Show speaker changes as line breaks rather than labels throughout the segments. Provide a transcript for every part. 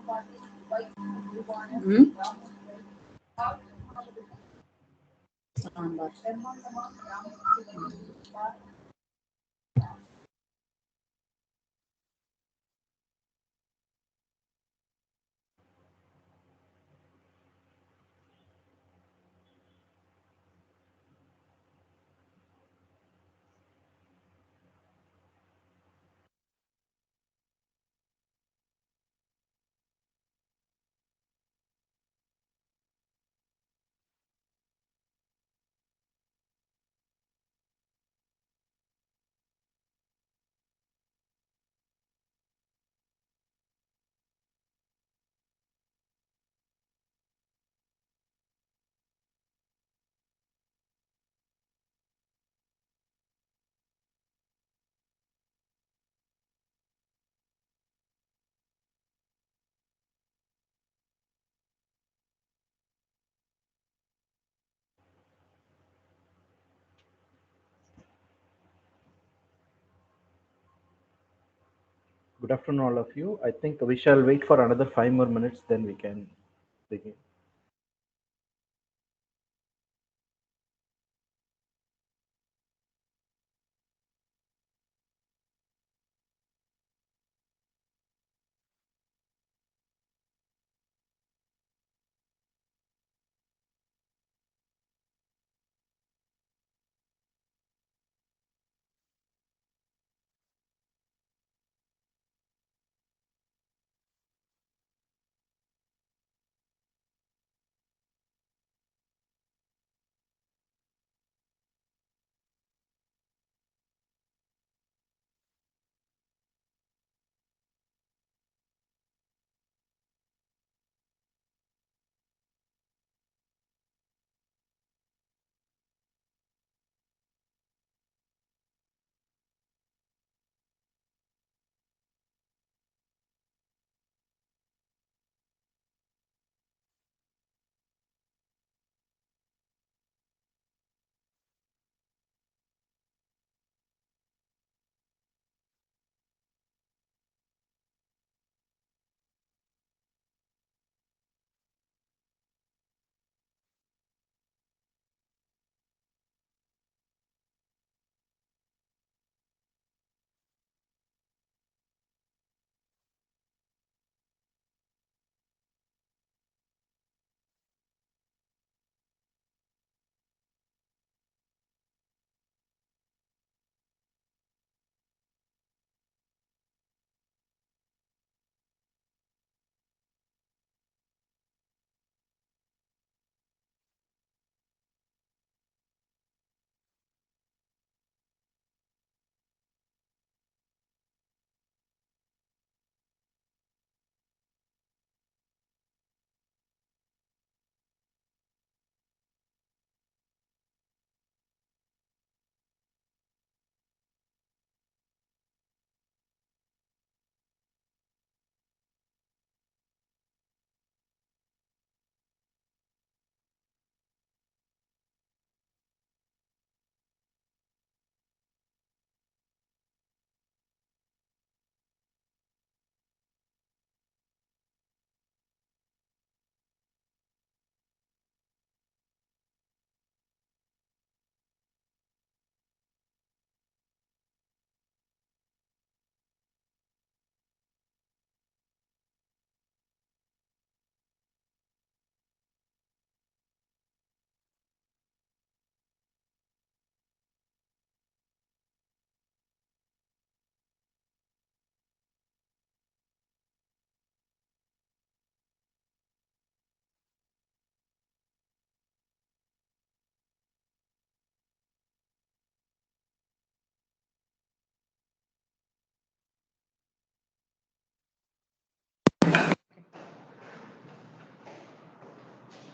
Hmm? Sambar.
Good afternoon, all of you. I think we shall wait for another 5 more minutes, then we can begin.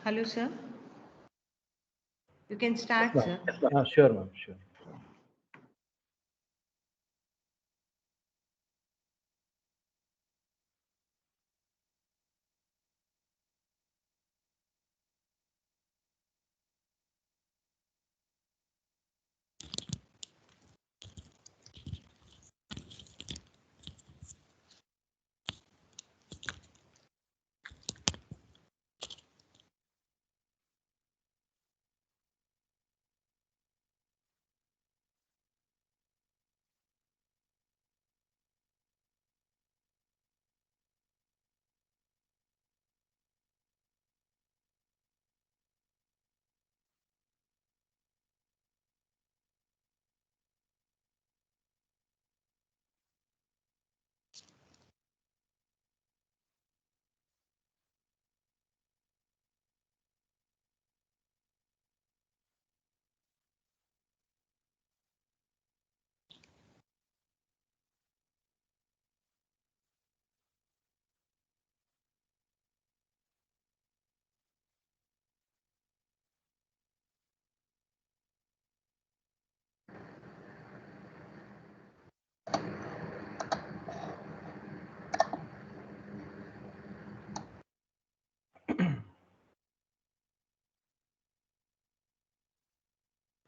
Hello, sir. You can start,
Ma'am.
sir.
Sure, ma'am. Sure.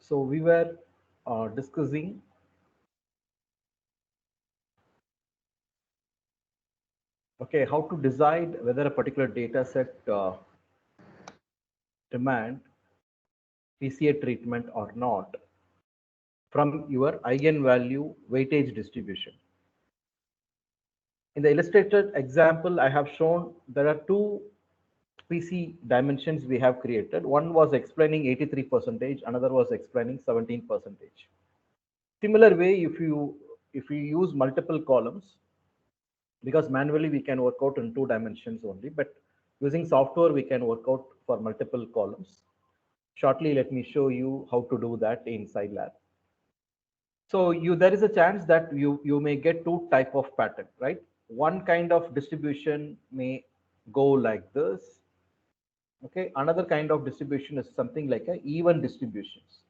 So we were discussing how to decide whether a particular data set demand PCA treatment or not from your eigenvalue weightage distribution. In the illustrated example, I have shown there are two PC dimensions we have created. One was explaining 83%, another was explaining 17%. Similar way, if you use multiple columns, because manually we can work out in 2 dimensions only, but using software we can work out for multiple columns. Shortly, let me show you how to do that in Scilab. So there is a chance that you may get two type of pattern, right? One kind of distribution may go like this. Okay, another kind of distribution is something like a even distributions.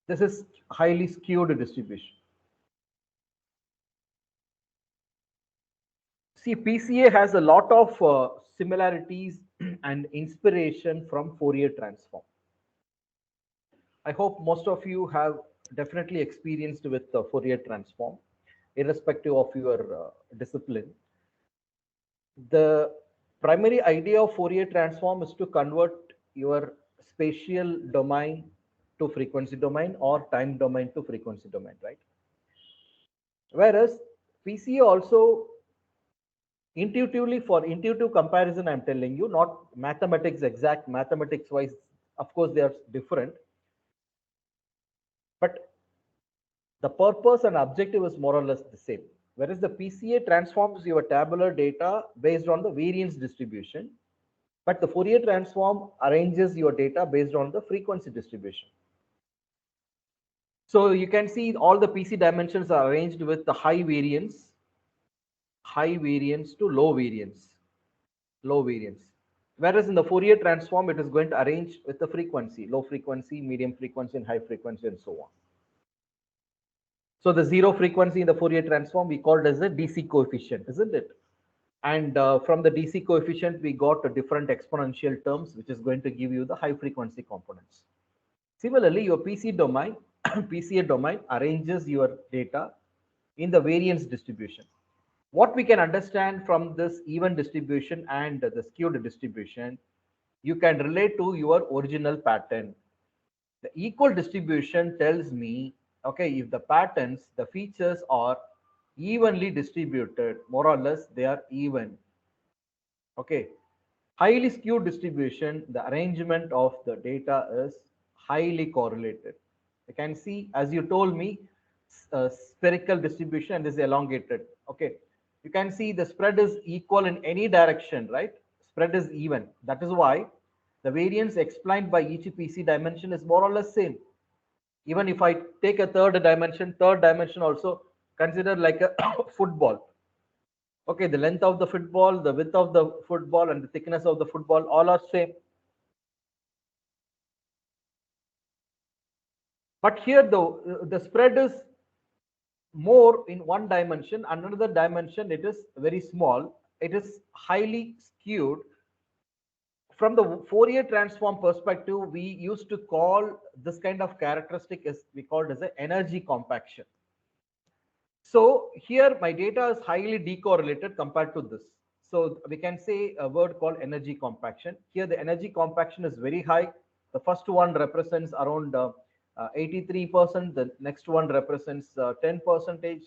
This is highly skewed distribution. See, PCA has a lot of similarities and inspiration from Fourier transform. I hope most of you have definitely experienced with the Fourier transform, irrespective of your discipline. The primary idea of Fourier transform is to convert your spatial domain to frequency domain or time domain to frequency domain, right? Whereas PCA also intuitively, for intuitive comparison, I'm telling you, not mathematics, exact mathematics wise, of course, they are different. But the purpose and objective is more or less the same. Whereas the PCA transforms your tabular data based on the variance distribution, but the Fourier transform arranges your data based on the frequency distribution. So you can see all the PC dimensions are arranged with the high variance to low variance. Whereas in the Fourier transform, it is going to arrange with the frequency, low frequency, medium frequency, and high frequency, and so on. So the zero frequency in the Fourier transform, we called as a DC coefficient, isn't it? And from the DC coefficient, we got a different exponential terms, which is going to give you the high frequency components. Similarly, your PC domain, PCA domain arranges your data in the variance distribution. What we can understand from this even distribution and the skewed distribution, you can relate to your original pattern. The equal distribution tells me, okay, if the patterns, the features are evenly distributed, more or less they are even. Okay, highly skewed distribution, the arrangement of the data is highly correlated. You can see, as you told me, spherical distribution and is elongated. Okay, you can see the spread is equal in any direction, right? Spread is even. That is why the variance explained by each PC dimension is more or less same. Even if I take a third dimension also consider like a football. Okay, the length of the football, the width of the football, and the thickness of the football all are same. But here the spread is more in one dimension, another dimension it is very small, it is highly skewed. From the Fourier transform perspective, we used to call this kind of characteristic as we called as an energy compaction. So here my data is highly decorrelated compared to this. So we can say a word called energy compaction. Here the energy compaction is very high. The first one represents around 83%. The next one represents 10%.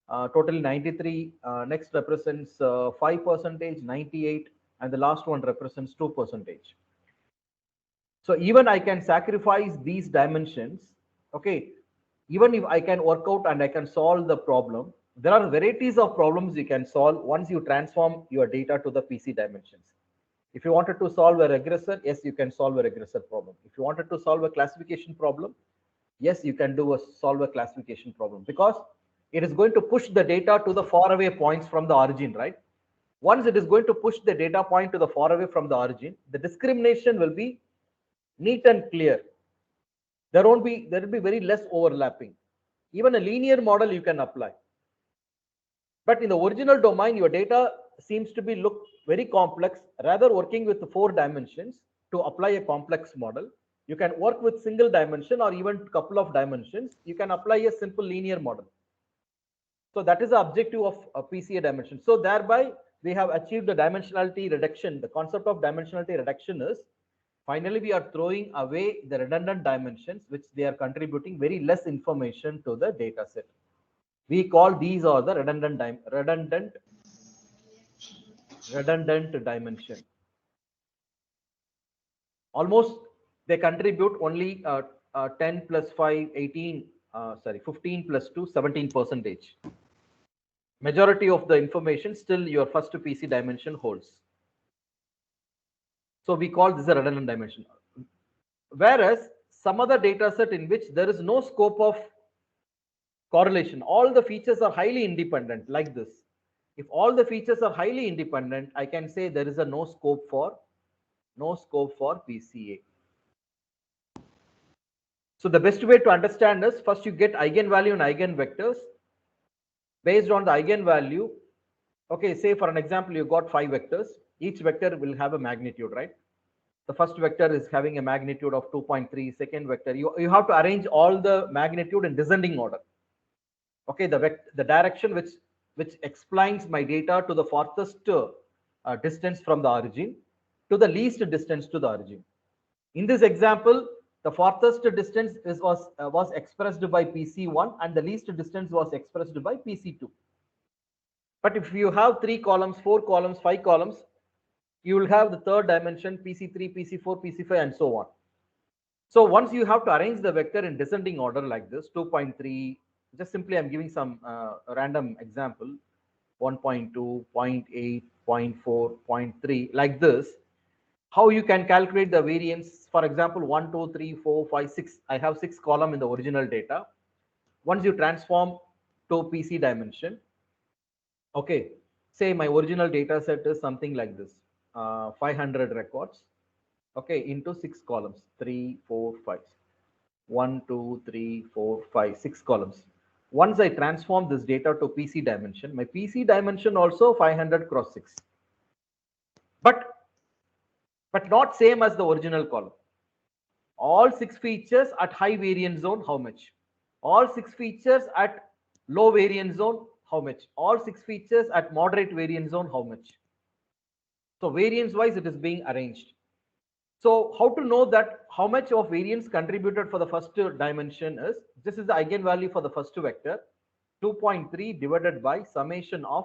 Total 93. Next represents 5%, 98, and the last one represents 2%. So even I can sacrifice these dimensions. Okay, even if I can work out and I can solve the problem, there are varieties of problems you can solve once you transform your data to the PC dimensions. If you wanted to solve a regressor, yes, you can solve a regressor problem. If you wanted to solve a classification problem, yes, you can solve a classification problem, because it is going to push the data to the faraway points from the origin, right? Once it is going to push the data point to the faraway from the origin, the discrimination will be neat and clear. There will be very less overlapping. Even a linear model you can apply. But in the original domain, your data seems to be look very complex. Rather working with the 4 dimensions, to apply a complex model. You can work with single dimension or even couple of dimensions. You can apply a simple linear model. So that is the objective of a PCA dimension. So thereby we have achieved the dimensionality reduction. The concept of dimensionality reduction is finally we are throwing away the redundant dimensions which they are contributing very less information to the data set. We call these are the redundant dimension. Almost they contribute only 10 plus 5, 18, 15 plus 2, 17%. Majority of the information still your first PC dimension holds. So we call this a redundant dimension. Whereas some other data set in which there is no scope of correlation, all the features are highly independent like this. If all the features are highly independent, I can say there is a no scope for PCA. So the best way to understand is first you get eigenvalue and eigenvectors. Based on the eigenvalue, okay, say for an example, you got 5 vectors. Each vector will have a magnitude, right? The first vector is having a magnitude of 2.3. Second vector, you have to arrange all the magnitude in descending order. Okay, the direction which explains my data to the farthest distance from the origin to the least distance to the origin. In this example, the farthest distance was expressed by PC1 and the least distance was expressed by PC2. But if you have 3 columns, 4 columns, 5 columns, you will have the third dimension PC3, PC4, PC5 and so on. So once you have to arrange the vector in descending order like this, 2.3, just simply I'm giving some random example, 1.2, 0.8, 0.4, 0.3 like this. How you can calculate the variance? For example, 1, 2, 3, 4, 5, 6. I have 6 columns in the original data. Once you transform to PC dimension, okay, say my original data set is something like this, 500 records, okay, into 6 columns, 3, 4, 5. 1, 2, 3, 4, 5, 6 columns. Once I transform this data to PC dimension, my PC dimension also 500 cross 6. But not same as the original column. All 6 features at high variance zone, how much? All 6 features at low variance zone, how much? All 6 features at moderate variance zone, how much? So variance wise, it is being arranged. So how to know that how much of variance contributed for the first dimension is, this is the eigenvalue for the first vector, 2.3 divided by summation of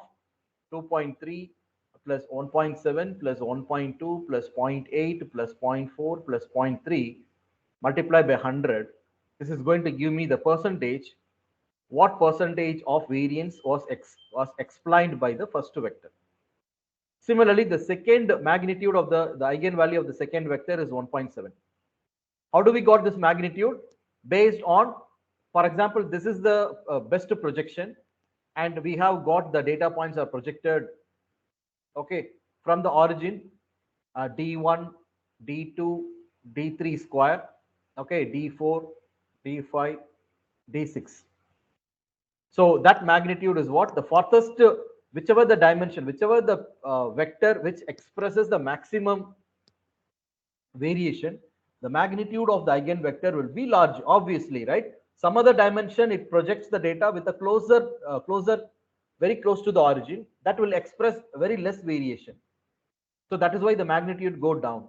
2.3 plus 1.7 plus 1.2 plus 0.8 plus 0.4 plus 0.3 multiplied by 100. This is going to give me the percentage, what percentage of variance was explained by the first vector. Similarly, the second magnitude of the eigenvalue of the second vector is 1.7. How do we got this magnitude? Based on, for example, this is the best projection and we have got the data points are projected, okay, from the origin, D1, D2, D3 square, okay, D4, D5, D6. So that magnitude is what? The farthest, whichever the dimension, whichever the vector which expresses the maximum variation, the magnitude of the eigenvector will be large, obviously, right? Some other dimension, it projects the data with a very close to the origin, that will express very less variation. So that is why the magnitude go down.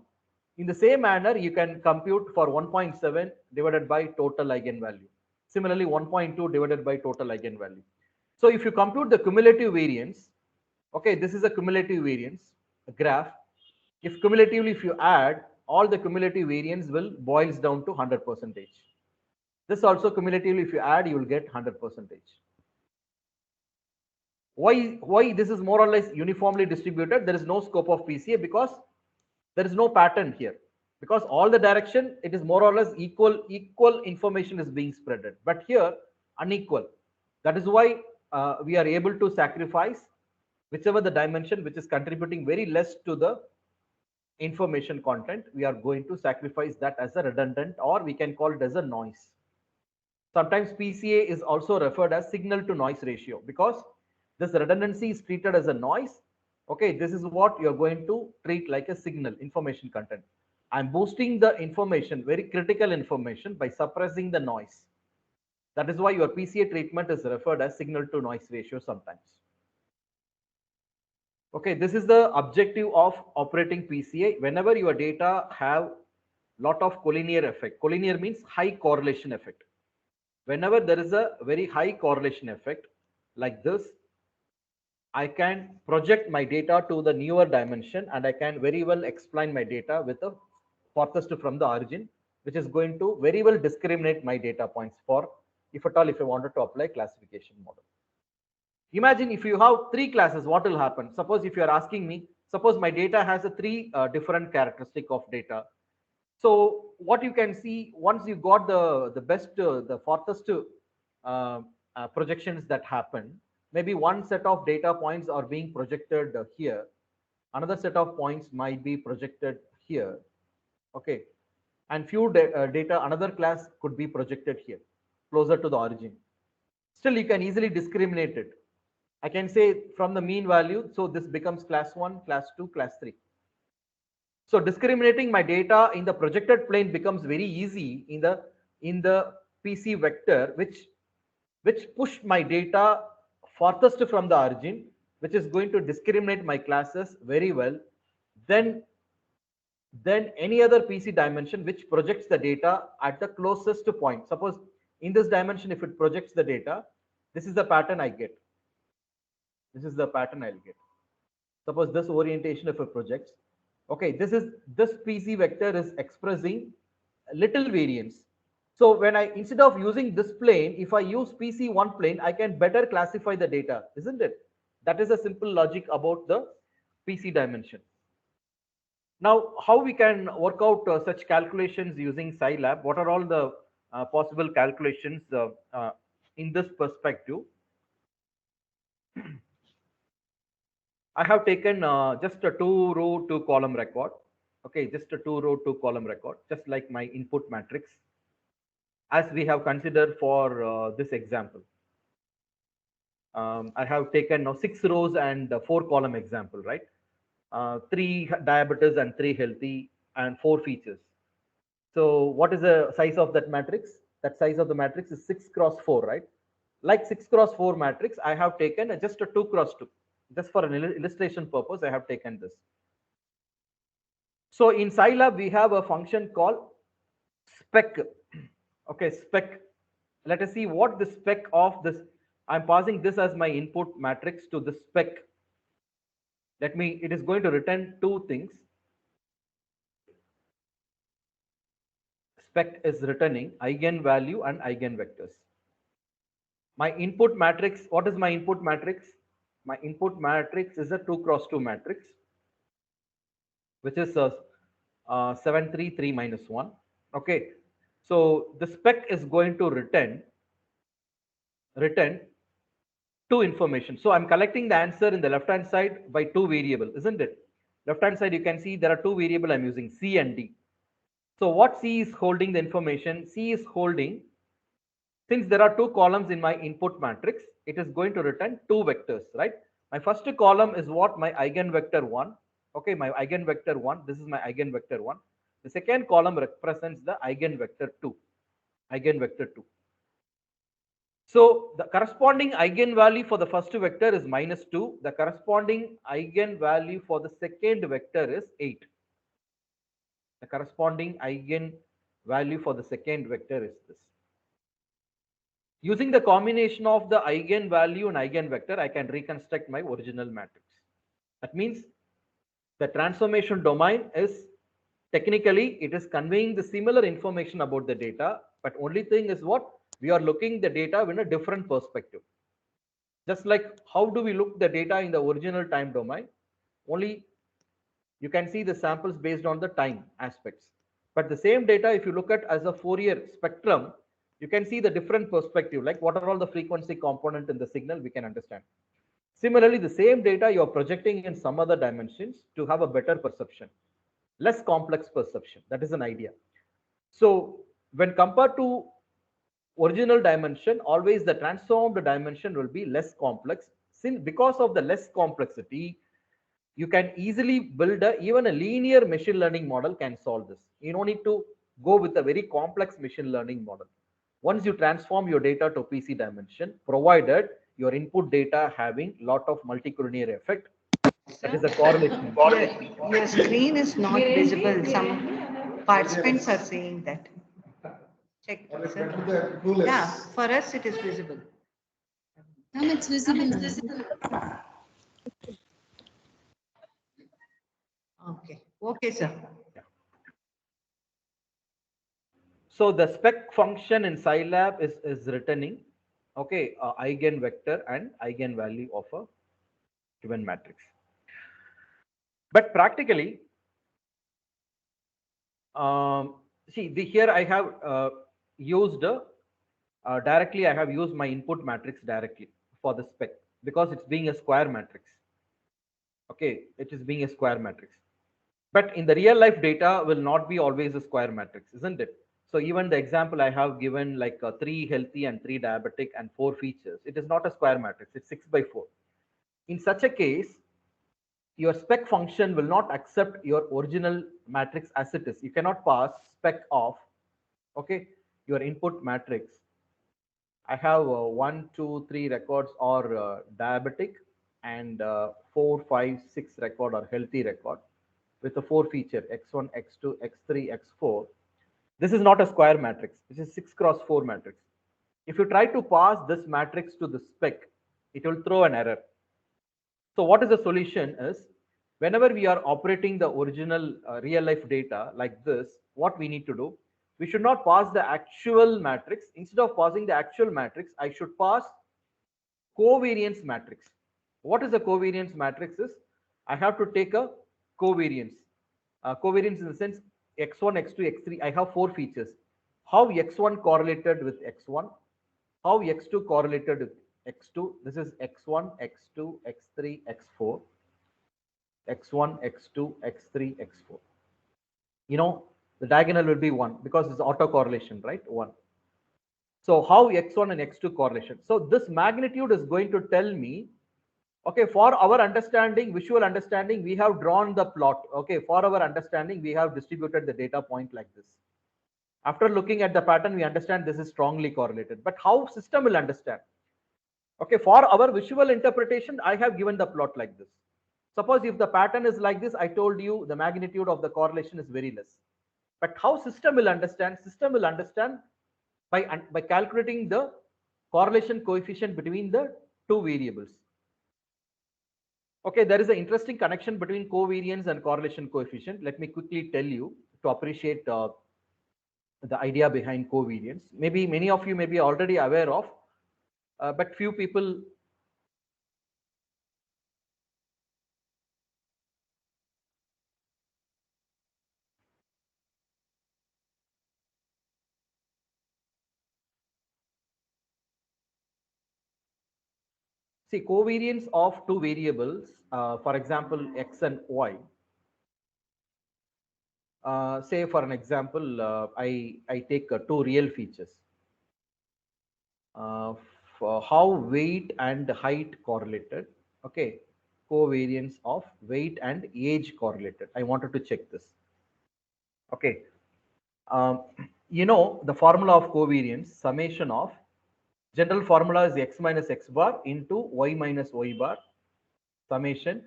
In the same manner, you can compute for 1.7 divided by total eigenvalue. Similarly, 1.2 divided by total eigenvalue. So if you compute the cumulative variance, okay, this is a cumulative variance graph. If cumulatively, if you add, all the cumulative variance will boils down to 100%. This also cumulatively, if you add, you will get 100%. Why this is more or less uniformly distributed? There is no scope of PCA because there is no pattern here. Because all the direction, it is more or less equal information is being spreaded. But here, unequal. That is why we are able to sacrifice whichever the dimension which is contributing very less to the information content, we are going to sacrifice that as a redundant, or we can call it as a noise. Sometimes PCA is also referred as signal to noise ratio because this redundancy is treated as a noise. Okay, this is what you're going to treat like a signal information content. I'm boosting the information, very critical information, by suppressing the noise. That is why your PCA treatment is referred as signal to noise ratio sometimes. Okay, this is the objective of operating PCA. Whenever your data have lot of collinear effect, collinear means high correlation effect. Whenever there is a very high correlation effect like this, I can project my data to the newer dimension, and I can very well explain my data with the farthest from the origin, which is going to very well discriminate my data points for, if at all, if I wanted to apply classification model. Imagine if you have three classes, what will happen? Suppose if you are asking me, suppose my data has a three different characteristic of data. So what you can see, once you got the best, the farthest projections that happen, maybe one set of data points are being projected here, another set of points might be projected here, okay, and few data, another class could be projected here, closer to the origin. Still, you can easily discriminate it. I can say from the mean value, so this becomes class 1, class 2, class 3. So discriminating my data in the projected plane becomes very easy in the PC vector, which push my data farthest from the origin, which is going to discriminate my classes very well. Then any other PC dimension which projects the data at the closest point. Suppose in this dimension, if it projects the data, this is the pattern I get. This is the pattern I'll get. Suppose this orientation if it projects. Okay, this PC vector is expressing little variance. So when I, instead of using this plane, if I use PC1 plane, I can better classify the data, isn't it? That is a simple logic about the PC dimension. Now, how we can work out such calculations using Scilab? What are all the possible calculations in this perspective? I have taken just a 2-row, 2-column record. Okay, just a 2-row, 2-column record, just like my input matrix, as we have considered for this example. I have taken now 6 rows and 4-column example, right? 3 diabetes and 3 healthy and 4 features. So what is the size of that matrix? That size of the matrix is 6 cross 4, right? Like 6 cross 4 matrix, I have taken just a 2 cross 2. Just for an illustration purpose, I have taken this. So in Scilab, we have a function called spec. Okay, spec. Let us see what the spec of this. I'm passing this as my input matrix to the spec. It is going to return 2 things. Spec is returning eigenvalue and eigenvectors. My input matrix, what is my input matrix? My input matrix is a 2 cross 2 matrix, which is 7, 3, 3 minus 1. Okay, so the spec is going to return 2 information. So I'm collecting the answer in the left hand side by 2 variables, isn't it? Left hand side, you can see there are 2 variables I'm using, C and D. So what C is holding the information? C is holding, since there are 2 columns in my input matrix, it is going to return 2 vectors, right? My first column is what? My eigenvector 1. Okay, my eigenvector 1. This is my eigenvector 1. The second column represents the eigenvector 2. Eigenvector 2. So the corresponding eigenvalue for the first vector is -2. The corresponding eigenvalue for the second vector is 8. The corresponding eigenvalue for the second vector is this. Using the combination of the eigenvalue and eigenvector, I can reconstruct my original matrix. That means the transformation domain is technically, it is conveying the similar information about the data, but only thing is what? We are looking the data in a different perspective. Just like how do we look the data in the original time domain? Only you can see the samples based on the time aspects. But the same data, if you look at as a Fourier spectrum, you can see the different perspective, like what are all the frequency component in the signal, we can understand. Similarly, the same data you're projecting in some other dimensions to have a better perception, less complex perception. That is an idea. So when compared to original dimension, always the transformed dimension will be less complex. Since because of the less complexity, you can easily build even a linear machine learning model can solve this. You don't need to go with a very complex machine learning model. Once you transform your data to PC dimension, provided your input data having lot of multicollinear effect, that is a correlation.
Your screen is not visible. Some participants are saying that. Check, sir. Yeah, for us it is visible.
It's visible.
Okay. Okay, sir.
So the spec function in Scilab is returning, okay, eigenvector and eigenvalue of a given matrix. But practically, see, here I have used directly, I have used my input matrix directly for the spec because it's being a square matrix. Okay, it is being a square matrix. But in the real life data will not be always a square matrix, isn't it? So even the example I have given, like 3 healthy and 3 diabetic and 4 features, it is not a square matrix, it's 6 by 4. In such a case, your spec function will not accept your original matrix as it is. You cannot pass spec of, okay, your input matrix. I have 1, 2, 3 records are diabetic, and 4, 5, 6 record are healthy record with a 4 feature x1, x2, x3, x4. This is not a square matrix. This is 6 cross 4 matrix. If you try to pass this matrix to the spec, it will throw an error. So what is the solution is, whenever we are operating the original real life data like this, what we need to do, we should not pass the actual matrix. Instead of passing the actual matrix, I should pass covariance matrix. What is a covariance matrix is, I have to take a covariance. Covariance in the sense x1, x2, x3, I have 4 features. How x1 correlated with x1, how x2 correlated with x2, this is x1, x2, x3, x4, x1, x2, x3, x4. You know, the diagonal will be 1 because it's autocorrelation, right? 1. So how x1 and x2 correlation? So this magnitude is going to tell me, okay, for our understanding, visual understanding, we have drawn the plot. Okay, for our understanding, we have distributed the data point like this. After looking at the pattern, we understand this is strongly correlated. But how system will understand? Okay, for our visual interpretation, I have given the plot like this. Suppose if the pattern is like this, I told you the magnitude of the correlation is very less. But how system will understand? System will understand by calculating the correlation coefficient between the two variables. Okay, there is an interesting connection between covariance and correlation coefficient. Let me quickly tell you to appreciate the idea behind covariance. Maybe many of you may be already aware of, but few people. See, covariance of two variables, for example, x and y. Say for an example, I take two real features. For how weight and height correlated. Okay, covariance of weight and age correlated. I wanted to check this. Okay, you know the formula of covariance, summation of, general formula is x minus x bar into y minus y bar, summation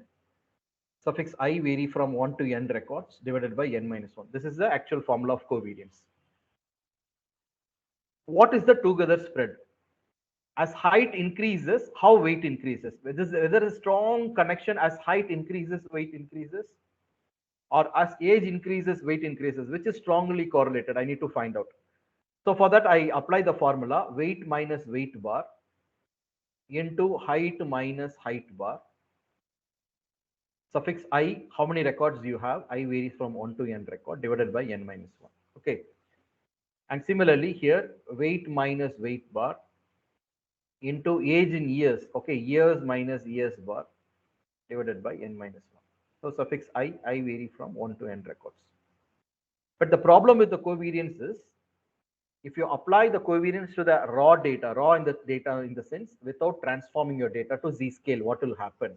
suffix I vary from 1 to n records divided by n minus 1. This is the actual formula of covariance. What is the together spread? As height increases, how weight increases? Whether a strong connection as height increases, weight increases, or as age increases, weight increases, which is strongly correlated? I need to find out. So for that, I apply the formula weight minus weight bar into height minus height bar. Suffix I, how many records do you have? I varies from 1 to n record divided by n minus 1. Okay. And similarly here, weight minus weight bar into age in years. Okay, years minus years bar divided by n minus 1. So suffix I vary from 1 to n records. But the problem with the covariance is, if you apply the covariance to the raw data, raw in the data in the sense, without transforming your data to z scale, what will happen?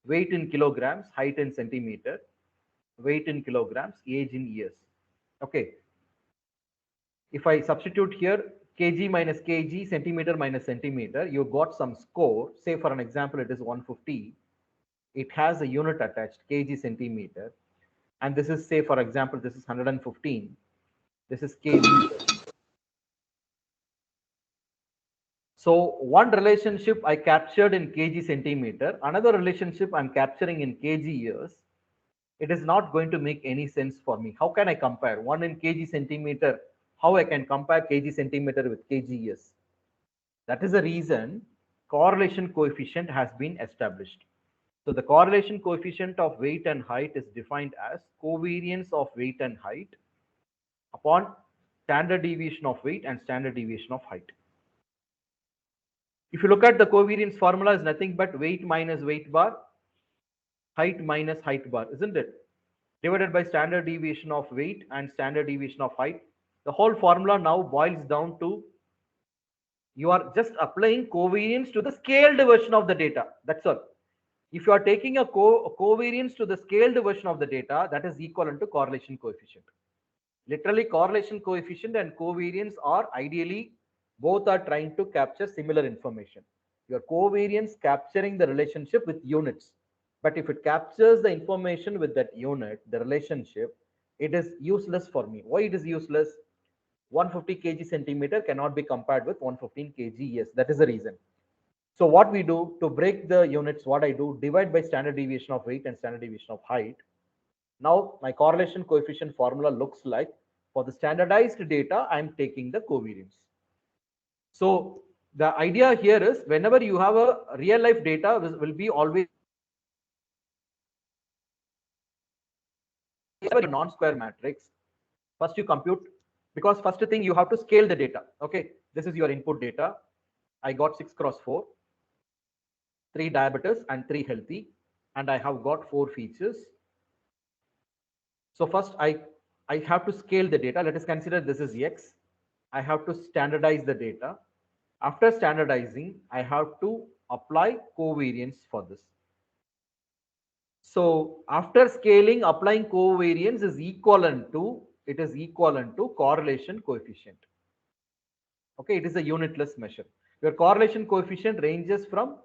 weight in kilograms, height in centimeter, weight in kilograms, age in years. Okay. If I substitute here kg minus kg, centimeter minus centimeter, you got some score. Say for an example, it is 150. It has a unit attached, kg centimeter. And this is, say for example, this is 115. This is kg. So one relationship I captured in kg centimeter, another relationship I'm capturing in kg years. It is not going to make any sense for me. How can I compare one in kg centimeter? How I can compare kg centimeter with kg years? That is the reason correlation coefficient has been established. So the correlation coefficient of weight and height is defined as covariance of weight and height upon standard deviation of weight and standard deviation of height. If you look at the covariance formula, is nothing but weight minus weight bar, height minus height bar, isn't it? Divided by standard deviation of weight and standard deviation of height. The whole formula now boils down to you are just applying covariance to the scaled version of the data. That's all. If you are taking a covariance to the scaled version of the data, that is equivalent to correlation coefficient. Literally, correlation coefficient and covariance are ideally both are trying to capture similar information. Your covariance capturing the relationship with units. But if it captures the information with that unit, the relationship, it is useless for me. Why it is useless? 150 kg centimeter cannot be compared with 115 kg. Yes, that is the reason. So what we do to break the units, what I do, divide by standard deviation of weight and standard deviation of height. Now my correlation coefficient formula looks like, for the standardized data, I'm taking the covariance. So the idea here is whenever you have a real life data, will be always a non-square matrix. First you compute, because first thing you have to scale the data. Okay, this is your input data. I got 6 cross 4, 3 diabetes and 3 healthy, and I have got 4 features. So first I have to scale the data. Let us consider this is X. I have to standardize the data. After standardizing, I have to apply covariance for this. So after scaling, applying covariance is equivalent to, it is equivalent to correlation coefficient. Okay, it is a unitless measure. Your correlation coefficient ranges from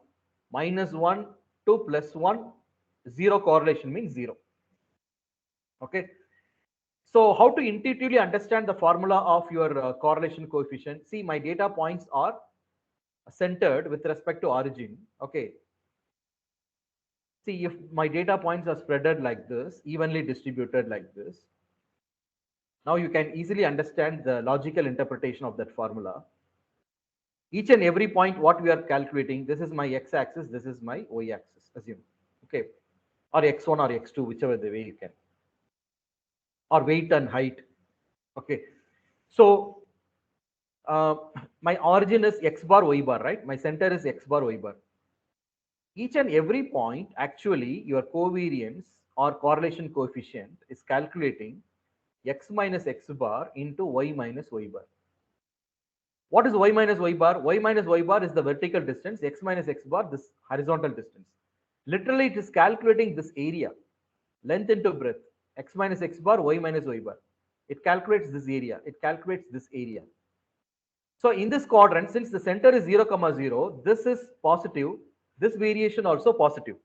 -1 to +1. Zero correlation means 0. Okay. So how to intuitively understand the formula of your correlation coefficient? See, my data points are centered with respect to origin. Okay. See, if my data points are spreaded like this, evenly distributed like this, now you can easily understand the logical interpretation of that formula. Each and every point what we are calculating, this is my x-axis, this is my y-axis, assume. Okay. Or x1 or x2, whichever the way you can. Or weight and height. Okay. So my origin is x bar, y bar, right? My center is x bar, y bar. Each and every point, actually, your covariance or correlation coefficient is calculating x minus x bar into y minus y bar. What is y minus y bar? Y minus y bar is the vertical distance, x minus x bar, this horizontal distance. Literally, it is calculating this area, length into breadth, x minus x bar, y minus y bar. It calculates this area, it calculates this area. So in this quadrant, since the center is 0, 0, this is positive, this variation also positive.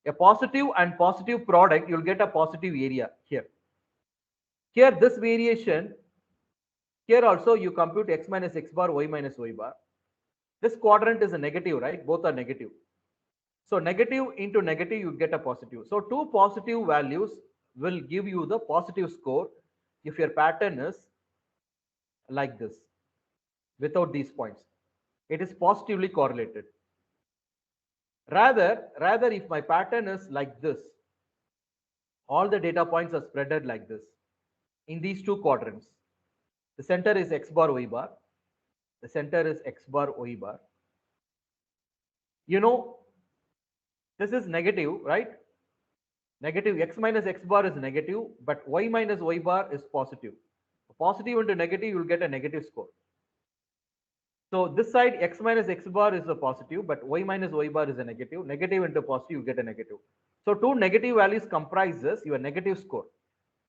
A positive and positive product, you'll get a positive area here. Here, this variation, here also you compute x minus x bar, y minus y bar. This quadrant is a negative, right? Both are negative. So negative into negative, you get a positive. So two positive values will give you the positive score if your pattern is like this, without these points. It is positively correlated. Rather, if my pattern is like this, all the data points are spreaded like this in these two quadrants. The center is x bar, y bar. The center is x bar, y bar. You know, this is negative, right? Negative x minus x bar is negative, but y minus y bar is positive. Positive into negative, you will get a negative score. So this side x minus x bar is a positive, but y minus y bar is a negative. Negative into positive, you get a negative. So two negative values comprises your negative score.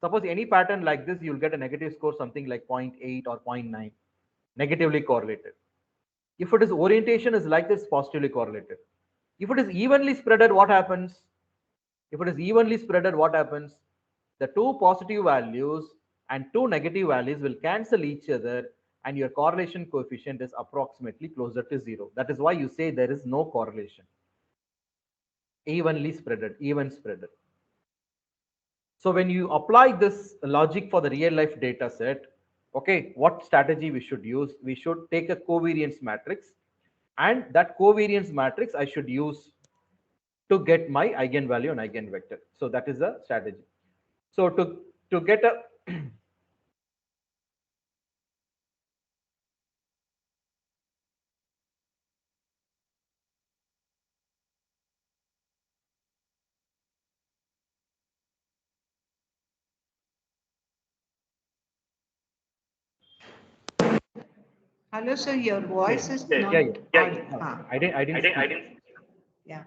Suppose any pattern like this, you'll get a negative score something like 0.8 or 0.9, negatively correlated. If it is orientation is like this, positively correlated. If it is evenly spreaded, what happens? If it is evenly spreaded, what happens? The two positive values and two negative values will cancel each other and your correlation coefficient is approximately closer to zero. That is why you say there is no correlation. Evenly spreaded, even spreaded. So when you apply this logic for the real life data set, okay, what strategy we should use? We should take a covariance matrix, and that covariance matrix I should use to get my eigenvalue and eigenvector. So that is the strategy. So to get a
Hello, sir. Your voice is not
yeah.
audible.
No, I didn't speak.
Yeah.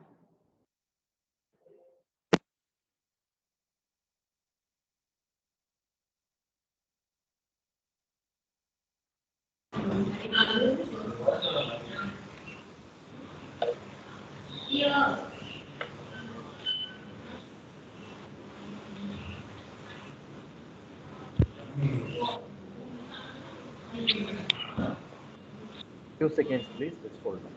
Few seconds, please. Let's hold on.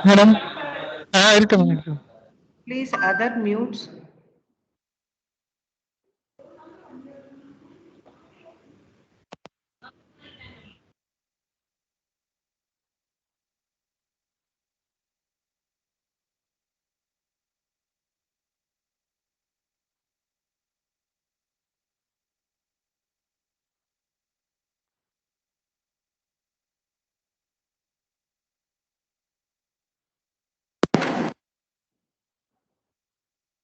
Madam, welcome.
Please, other mutes.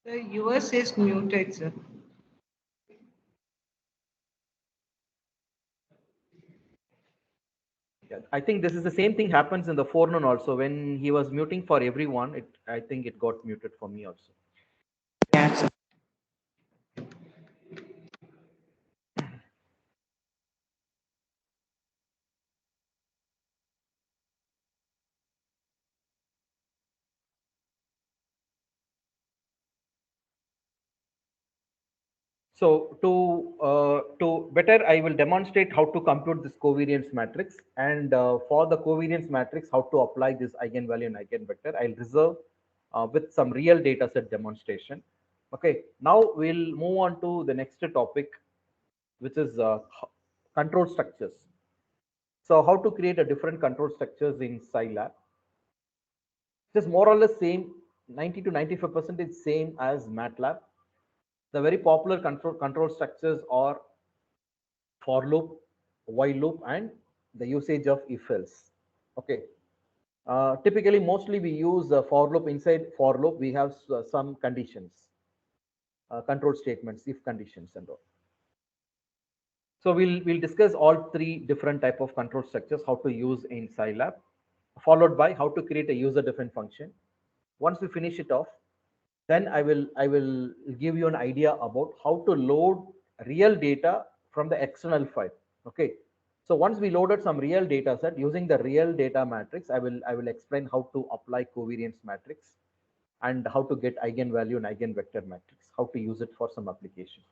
Sir, yours is muted, sir.
Yeah, I think this is the same thing happens in the forenoon also. When he was muting for everyone, I think it got muted for me also.
Yes.
So to better, I will demonstrate how to compute this covariance matrix, and for the covariance matrix, how to apply this eigenvalue and eigenvector. I'll reserve with some real data set demonstration. Okay, now we'll move on to the next topic, which is control structures. So how to create a different control structures in Scilab. It is more or less same, 90 to 95% is same as MATLAB. The very popular control structures are for loop, while loop, and the usage of if else. Okay. Typically, mostly we use for loop. Inside for loop, we have some conditions, control statements, if conditions, and all. So we'll discuss all three different type of control structures, how to use in Scilab, followed by how to create a user-defined function. Once we finish it off, then I will give you an idea about how to load real data from the external file. Okay. So once we loaded some real data set using the real data matrix, I will explain how to apply covariance matrix and how to get eigenvalue and eigenvector matrix, how to use it for some application.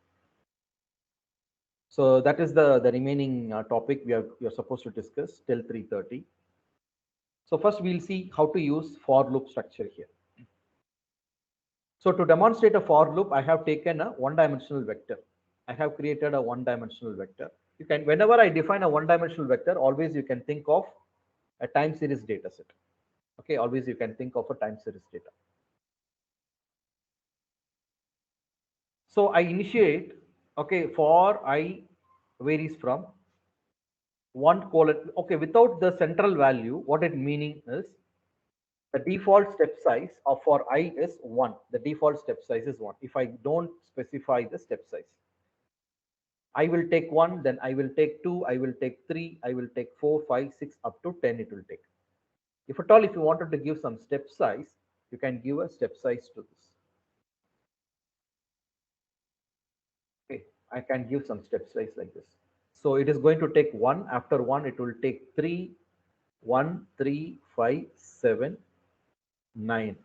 So that is the remaining topic we are supposed to discuss till 3:30. So first we'll see how to use for loop structure here. So to demonstrate a for loop, I have taken a one-dimensional vector. I have created a one-dimensional vector. You can, whenever I define a one-dimensional vector, always you can think of a time series data set. Okay, always you can think of a time series data. So I initiate, okay, for I varies from 1 colon, okay, without the central value, what it meaning is the default step size of for I is 1. The default step size is 1. If I don't specify the step size, I will take 1, then I will take 2, I will take 3, I will take 4, 5, 6, up to 10 it will take. If at all, if you wanted to give some step size, you can give a step size to this. Okay, I can give some step size like this. So it is going to take 1. After 1, it will take 3, 1, 3, 5, 7, 9.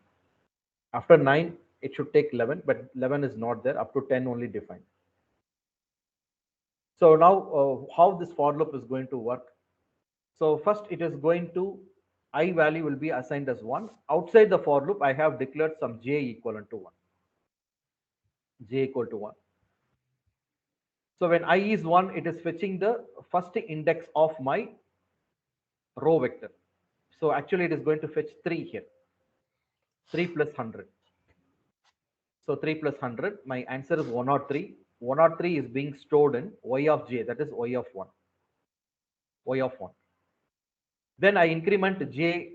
After 9, it should take 11, but 11 is not there. Up to 10 only defined. So now how this for loop is going to work? So first it is going to, I value will be assigned as 1. Outside the for loop, I have declared some j equivalent to 1. J equal to 1. So when I is 1, it is fetching the first index of my row vector. So actually it is going to fetch 3 here. 3 plus 100. So 3 plus 100, my answer is 103. 103 is being stored in y of j, that is y of 1. Y of 1. Then I increment j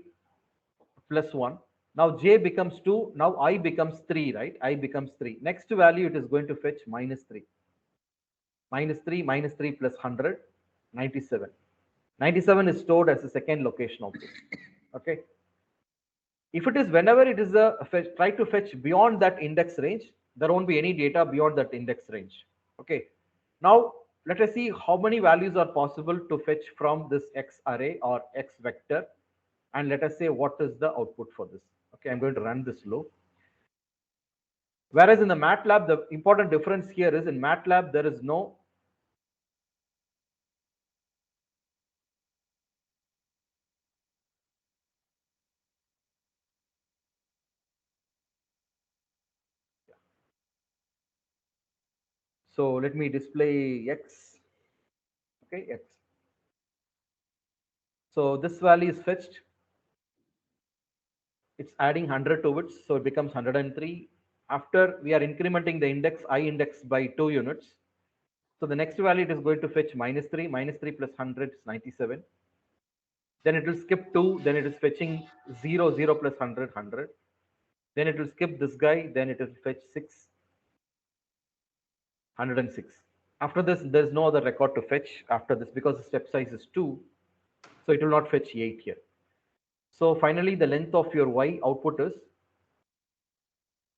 plus 1. Now j becomes 2. Now I becomes 3, right? I becomes 3. Next value, it is going to fetch minus 3. Minus 3 plus 100, 97. 97 is stored as the second location of this. Okay. If it is whenever it is a try to fetch beyond that index range, there won't be any data beyond that index range. Okay. Now let us see how many values are possible to fetch from this X array or X vector, and let us say what is the output for this. Okay, I'm going to run this loop. Whereas in the MATLAB, the important difference here is in MATLAB there is no so let me display X. Okay, X. So this value is fetched. It's adding 100 to it, so it becomes 103. After we are incrementing the index, I index by 2 units. So the next value it is going to fetch minus 3. Minus 3 plus 100 is 97. Then it will skip 2. Then it is fetching 0, 0 plus 100, 100. Then it will skip this guy. Then it will fetch 6, 106. After this, there is no other record to fetch after this because the step size is 2. So it will not fetch 8 here. So finally, the length of your y output is,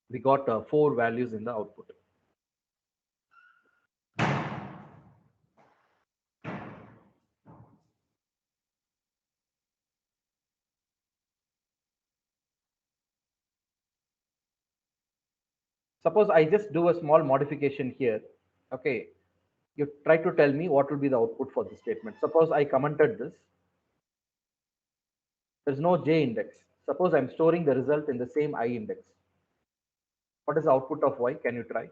we got 4 values in the output. Suppose I just do a small modification here. Okay, you try to tell me what will be the output for this statement. Suppose I commented this. There's no j index. Suppose I'm storing the result in the same I index. What is the output of y? Can you try?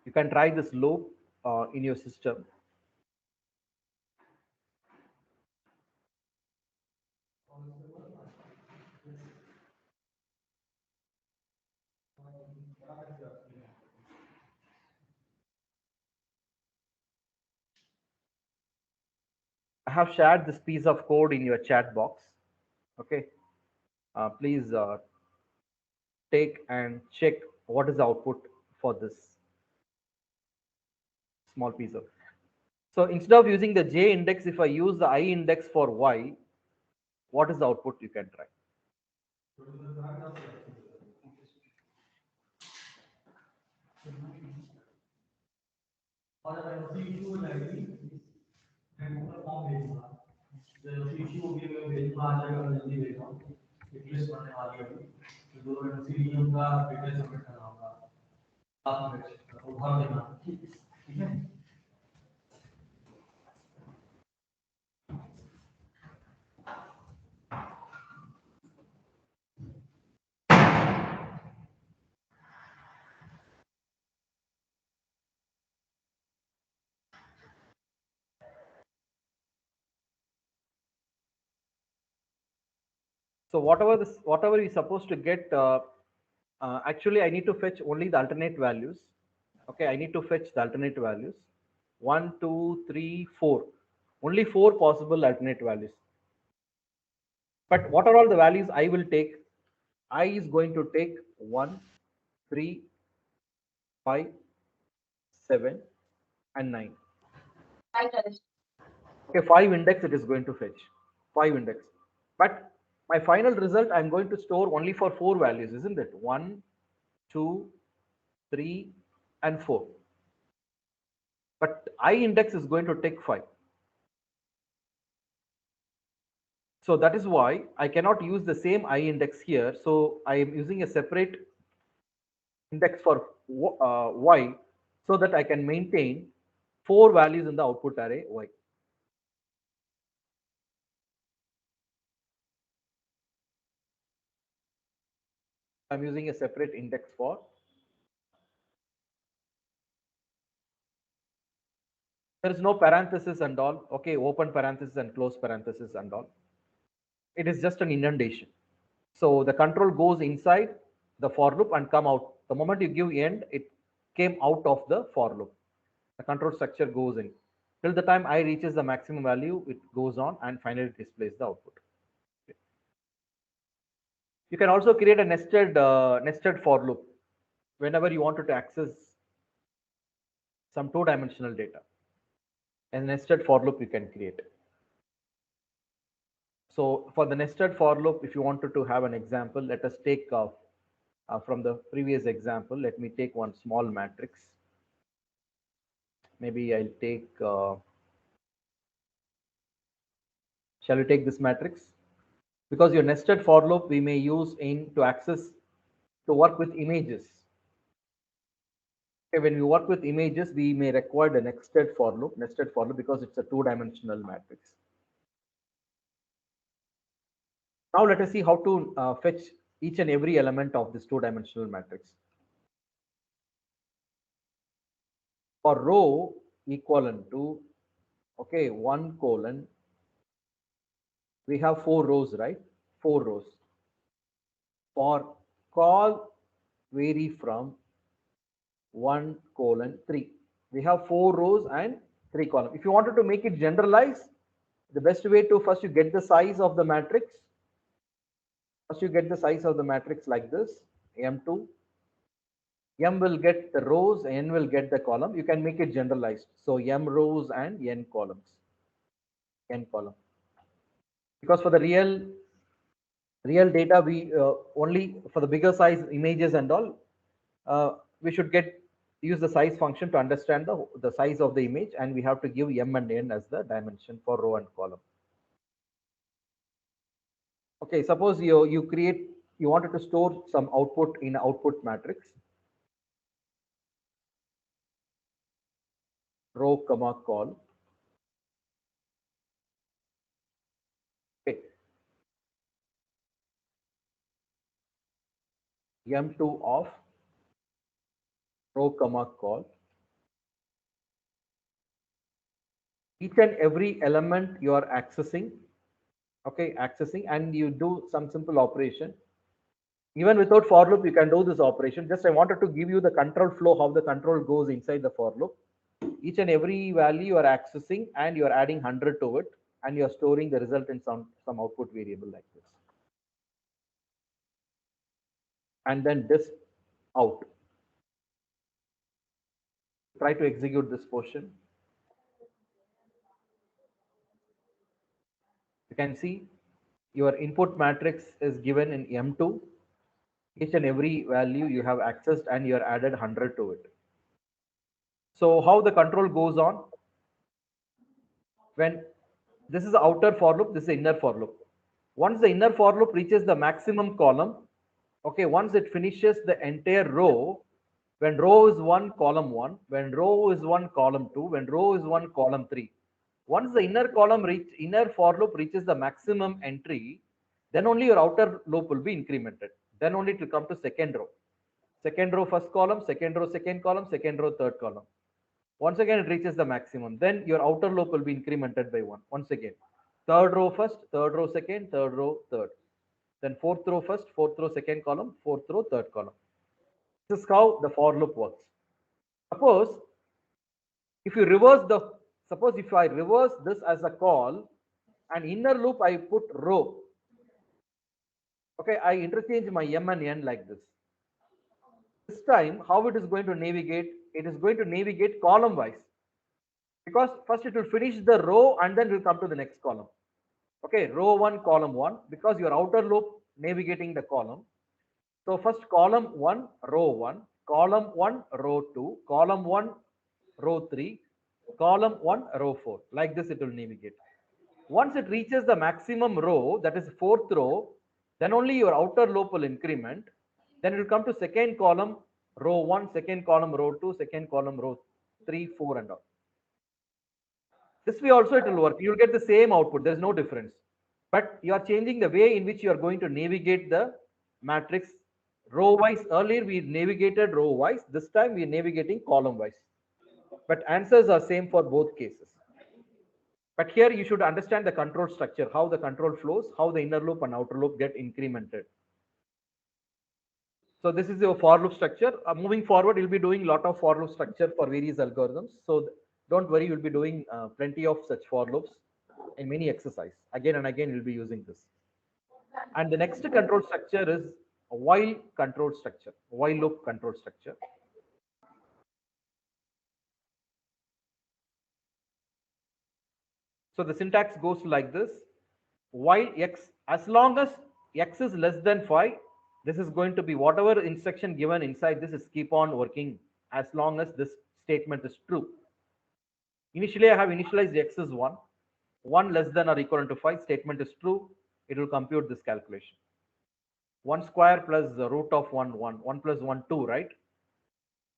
You can try this loop in your system. I have shared this piece of code in your chat box. Okay, please take and check what is the output for this small piece of. So instead of using the j index, if I use the I index for y, what is the output you can try? So whatever you're supposed to get, actually I need to fetch only the alternate values. Okay, I need to fetch the alternate values. 1, 2, 3, 4. Only 4 possible alternate values. But what are all the values I will take? I is going to take 1, 3, 5, 7, and 9. Okay, 5 index it is going to fetch. 5 index. But my final result I'm going to store only for 4 values, isn't it? 1, 2, 3, and 4. But I index is going to take 5. So that is why I cannot use the same I index here. So I am using a separate index for Y so that I can maintain 4 values in the output array Y. I'm using a separate index for. There is no parenthesis and all. Okay, open parenthesis and close parenthesis and all. It is just an indentation. So the control goes inside the for loop and come out. The moment you give end, it came out of the for loop. The control structure goes in. Till the time I reaches the maximum value, it goes on and finally displays the output. You can also create a nested for loop whenever you wanted to access some 2-dimensional data. A nested for loop you can create. So for the nested for loop, if you wanted to have an example, let us take from the previous example. Let me take one small matrix. Maybe I'll take. Shall we take this matrix? Because your nested for loop we may use to work with images. Okay, when we work with images, we may require the nested for loop because it's a 2-dimensional matrix. Now let us see how to fetch each and every element of this 2-dimensional matrix. For row equivalent to, okay, 1 colon, we have 4 rows, right? 4 rows. For call vary from 1 colon 3. We have 4 rows and 3 columns. If you wanted to make it generalized, the best way to first you get the size of the matrix. First you get the size of the matrix like this, M2. M will get the rows, N will get the column. You can make it generalized. So M rows and N columns. N column. Because for the real data, we only for the bigger size images and all, we should use the size function to understand the size of the image, and we have to give M and N as the dimension for row and column. Okay, suppose you wanted to store some output in output matrix. Row comma call. Okay. M2 of row comma call. Each and every element you are accessing, okay, and you do some simple operation. Even without for loop, you can do this operation. Just I wanted to give you the control flow, how the control goes inside the for loop. Each and every value you are accessing and you are adding 100 to it, and you are storing the result in some output variable like this. And then this out. Try to execute this portion. You can see your input matrix is given in M2. Each and every value you have accessed and you are added 100 to it. So how the control goes on? When this is the outer for loop, this is the inner for loop. Once the inner for loop reaches the maximum column, okay, once it finishes the entire row, when row is 1, column 1, when row is 1, column 2, when row is 1, column 3. Once the inner for loop reaches the maximum entry, then only your outer loop will be incremented. Then only it will come to second row. Second row, first column, second row, second column, second row, third column. Once again, it reaches the maximum. Then your outer loop will be incremented by 1. Once again, third row first, third row second, third row third. then fourth row first, fourth row second column, fourth row third column. This is how the for loop works. Suppose if you reverse the, suppose if I reverse this as a call and inner loop I put row. Okay, I interchange my m and n like this. This time, how it is going to navigate? It is going to navigate column wise, because first it will finish the row and then will come to the next column. Okay, row 1, column 1, because your outer loop navigating the column. So first column 1, row 1, column 1, row 2, column 1, row 3, column 1, row 4. Like this it will navigate. Once it reaches the maximum row, that is fourth row, then only your outer loop will increment. Then it will come to second column, row 1, second column, row 2, second column, row 3, 4 and all. This way also it will work. You will get the same output. There is no difference. But you are changing the way in which you are going to navigate the matrix row wise. Earlier we navigated row wise. This time we are navigating column wise. But answers are same for both cases. But here you should understand the control structure, how the control flows, how the inner loop and outer loop get incremented. So this is your for loop structure. Moving forward, you'll be doing a lot of for loop structure for various algorithms. So don't worry, you'll be doing plenty of such for loops in many exercise. Again and again, you'll be using this. And the next control structure is a while control structure, while loop control structure. So the syntax goes like this: while x, as long as x is less than 5, this is going to be whatever instruction given inside this is keep on working as long as this statement is true. Initially, I have initialized x is 1. 1 less than or equal to 5, statement is true. It will compute this calculation. 1 square plus the root of 1, 1. 1 plus 1, 2, right?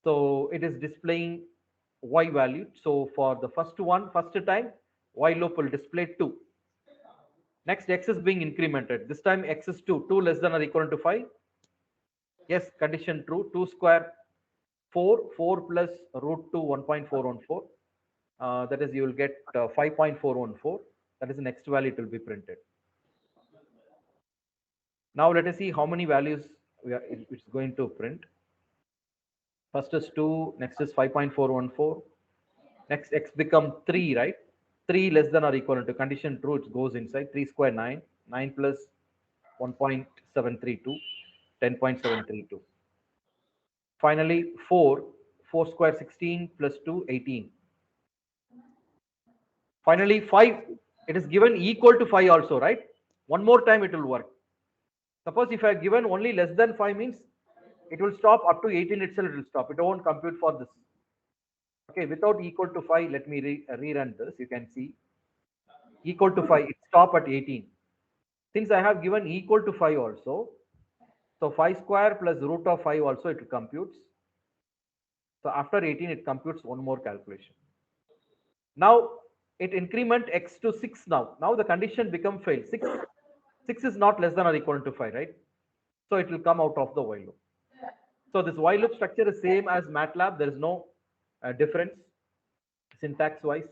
So it is displaying y value. So for the first time, while loop will display 2. Next, x is being incremented. This time x is 2. 2 less than or equal to 5. Yes, condition true. 2 square 4. 4 plus root 2, 1.414. That is, you will get 5.414. That is the next value it will be printed. Now let us see how many values it's going to print. First is 2, next is 5.414. Next x become 3, right? 3 less than or equal to, condition true, it goes inside. 3 square 9, 9 plus 1.732, 10.732. Finally 4 square 16 plus 2, 18. Finally 5, it is given equal to 5 also, right? One more time it will work. Suppose if I have given only less than 5 means it will stop up to 18 itself, it will stop. It won't compute for this. Okay, without equal to 5, let me rerun this. You can see equal to 5, it stop at 18. Since I have given equal to 5 also, so 5 square plus root of 5 also it computes. So after 18, it computes one more calculation. Now it increment x to 6 now. Now the condition become failed. 6 is not less than or equal to 5, right? So it will come out of the while loop. So this while loop structure is same as MATLAB. There is no difference syntax wise.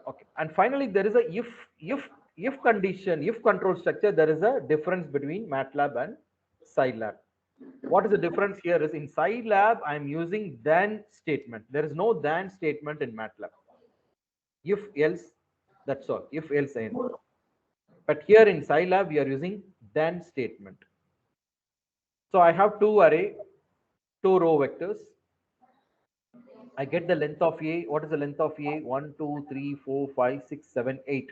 Okay, and finally there is a if condition, if control structure. There is a difference between MATLAB and Scilab. What is the difference here is in Scilab I am using then statement. There is no then statement in MATLAB. If else, that's all. If else end. But here in Scilab we are using then statement. So I have two array, 2 row vectors. I get the length of A. What is the length of A? 1, 2, 3, 4, 5, 6, 7, 8.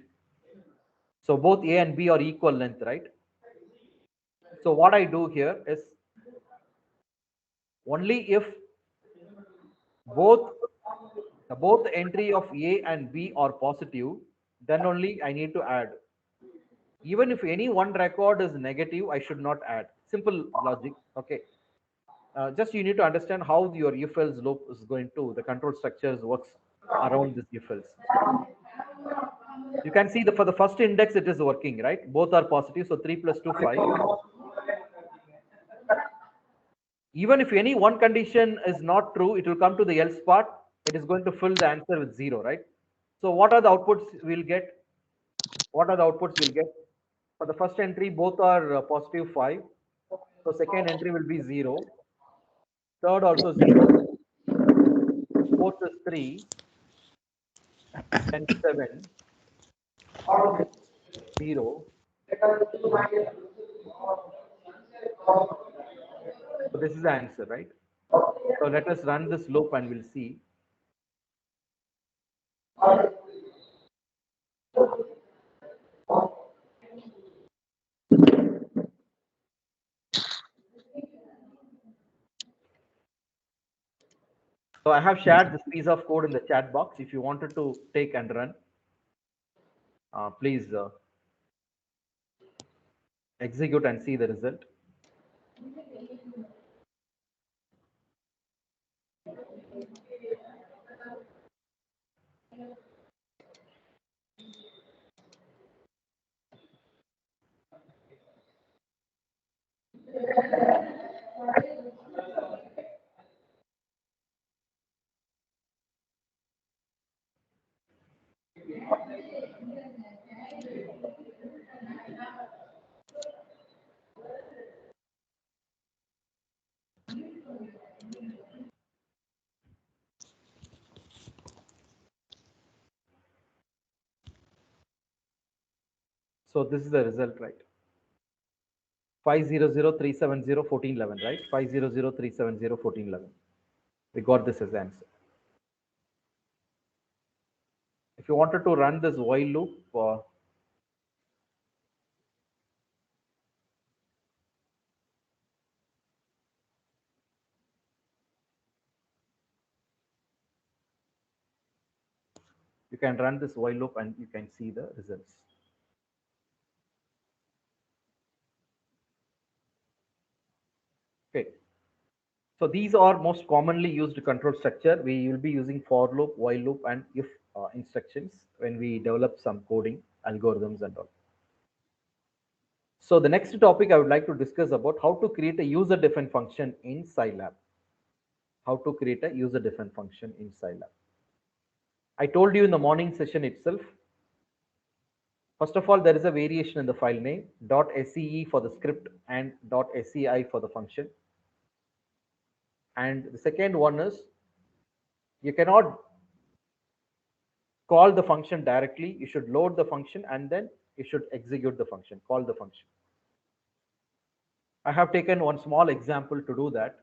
So both A and B are equal length, right? So what I do here is only if both entry of A and B are positive, then only I need to add. Even if any one record is negative, I should not add. Simple logic. Okay. Just you need to understand how your if else loop is going to, the control structures works around this if else. You can see for the first index it is working, right? Both are positive, so 3 plus 2, 5. Even if any one condition is not true, it will come to the else part. It is going to fill the answer with 0, right? So what are the outputs we'll get? What are the outputs we'll get? For the first entry, both are positive 5. So second entry will be 0. Third also 0. Fourth is 3. Then 7. 0. So this is the answer, right? So let us run this loop and we'll see. So I have shared this piece of code in the chat box. If you wanted to take and run, please execute and see the result. So this is the result, right? 500,370,1411, right? 500,370,1411. We got this as answer. If you wanted to run this while loop, you can run this while loop and you can see the results. Okay. So these are most commonly used control structure. We will be using for loop, while loop, and if instructions when we develop some coding algorithms and all. So the next topic I would like to discuss about how to create a user-defined function in Scilab. How to create a user-defined function in Scilab. I told you in the morning session itself. First of all, there is a variation in the file name, .sce for the script and .sci for the function. And the second one is you cannot call the function directly. You should load the function and then you should execute the function, call the function. I have taken one small example to do that.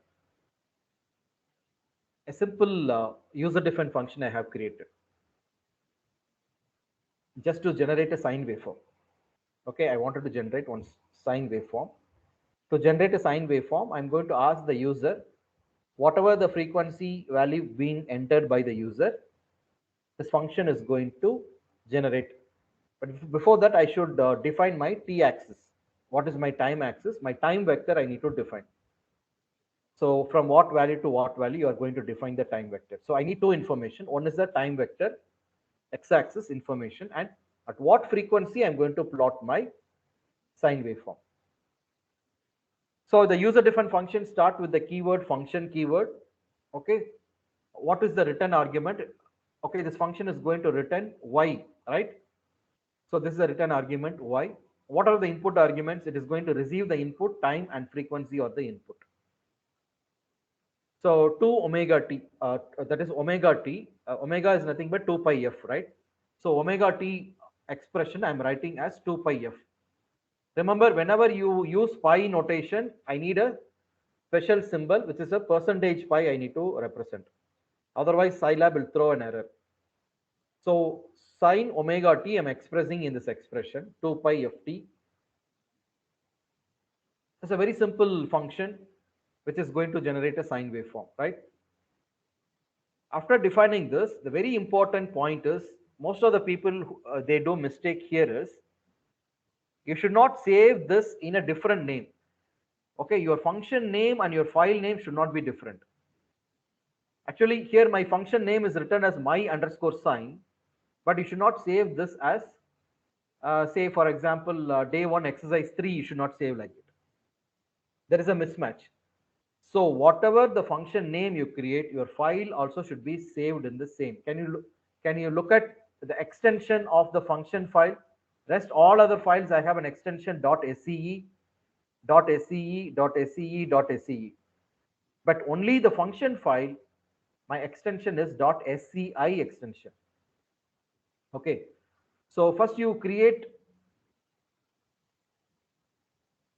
A simple user-defined function I have created just to generate a sine waveform. Okay, I wanted to generate one sine waveform. To generate a sine waveform, I'm going to ask the user whatever the frequency value being entered by the user, this function is going to generate. But before that, I should define my t-axis. What is my time axis? My time vector I need to define. So from what value to what value you are going to define the time vector. So I need two information. One is the time vector, x-axis information, and at what frequency I'm going to plot my sine waveform. So the user-defined function start with the keyword function keyword. Okay, what is the return argument? Okay, this function is going to return y, right? So this is the return argument y. What are the input arguments? It is going to receive the input, time, and frequency of the input. So 2 omega t, that is omega t. Omega is nothing but 2 pi f, right? So omega t expression I'm writing as 2 pi f. Remember, whenever you use pi notation, I need a special symbol, which is a percentage pi I need to represent. Otherwise, Scilab will throw an error. So sine omega t I'm expressing in this expression, 2 pi f t. It's a very simple function which is going to generate a sine waveform, right? After defining this, the very important point is most of the people they do mistake here is you should not save this in a different name. Okay, your function name and your file name should not be different. Actually, here my function name is written as my_sine, but you should not save this as say for example day 1 exercise 3. You should not save like it. There is a mismatch. So whatever the function name you create, your file also should be saved in the same. Can you look at the extension of the function file? Rest all other files, I have an extension .sce, .sce, .sce, .sce. But only the function file, my extension is .sci extension. Okay. So first you create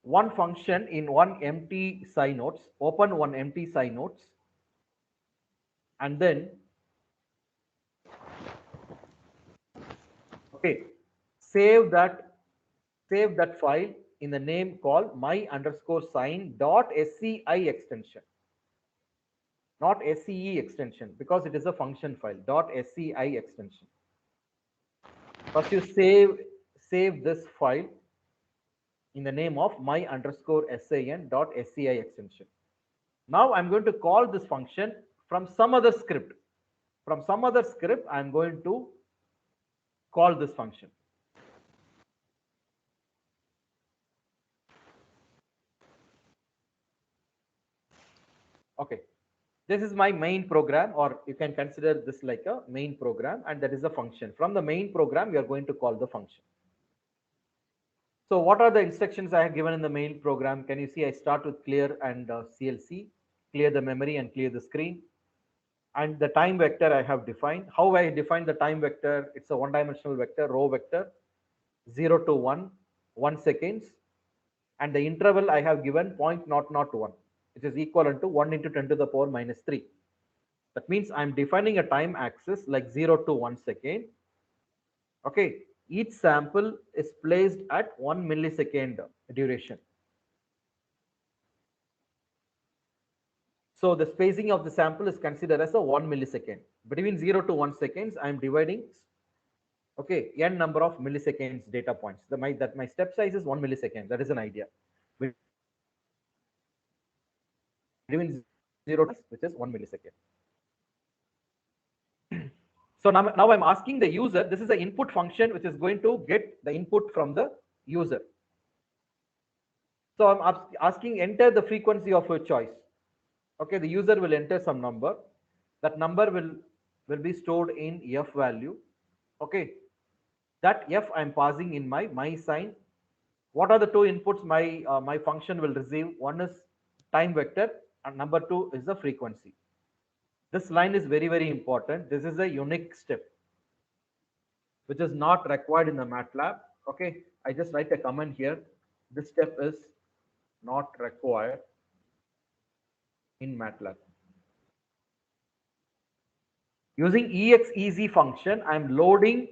one function in one empty sci nodes, open one empty sci nodes, and then okay, save that file in the name called my underscore sign dot sci extension, not SCE extension, because it is a function file dot sci extension. First you save this file in the name of my underscore sin dot sci extension. Now I'm going to call this function from some other script. From some other script, I'm going to call this function. Okay, this is my main program, or you can consider this like a main program, and that is a function. From the main program, we are going to call the function. So what are the instructions I have given in the main program? Can you see I start with clear and CLC, clear the memory and clear the screen. And the time vector I have defined. How I define the time vector? It's a one-dimensional vector, row vector, 0 to 1, 1 seconds. And the interval I have given 0.001, which is equivalent to 1 into 10 to the power minus 3. That means I'm defining a time axis like 0 to 1 second. Okay, each sample is placed at 1 millisecond duration. So the spacing of the sample is considered as a 1 millisecond. Between 0 to 1 seconds, I'm dividing, okay, n number of milliseconds data points. My step size is 1 millisecond. That is an idea. Between 0 to, which is 1 millisecond. So now I'm asking the user, this is the input function which is going to get the input from the user. So I'm asking enter the frequency of your choice. Okay, the user will enter some number. That number will be stored in f value. Okay, that f I'm passing in my sign. What are the two inputs my function will receive? One is time vector and number two is the frequency. This line is very, very important. This is a unique step which is not required in the MATLAB. Okay, I just write a comment here. This step is not required in MATLAB. Using exec function, I'm loading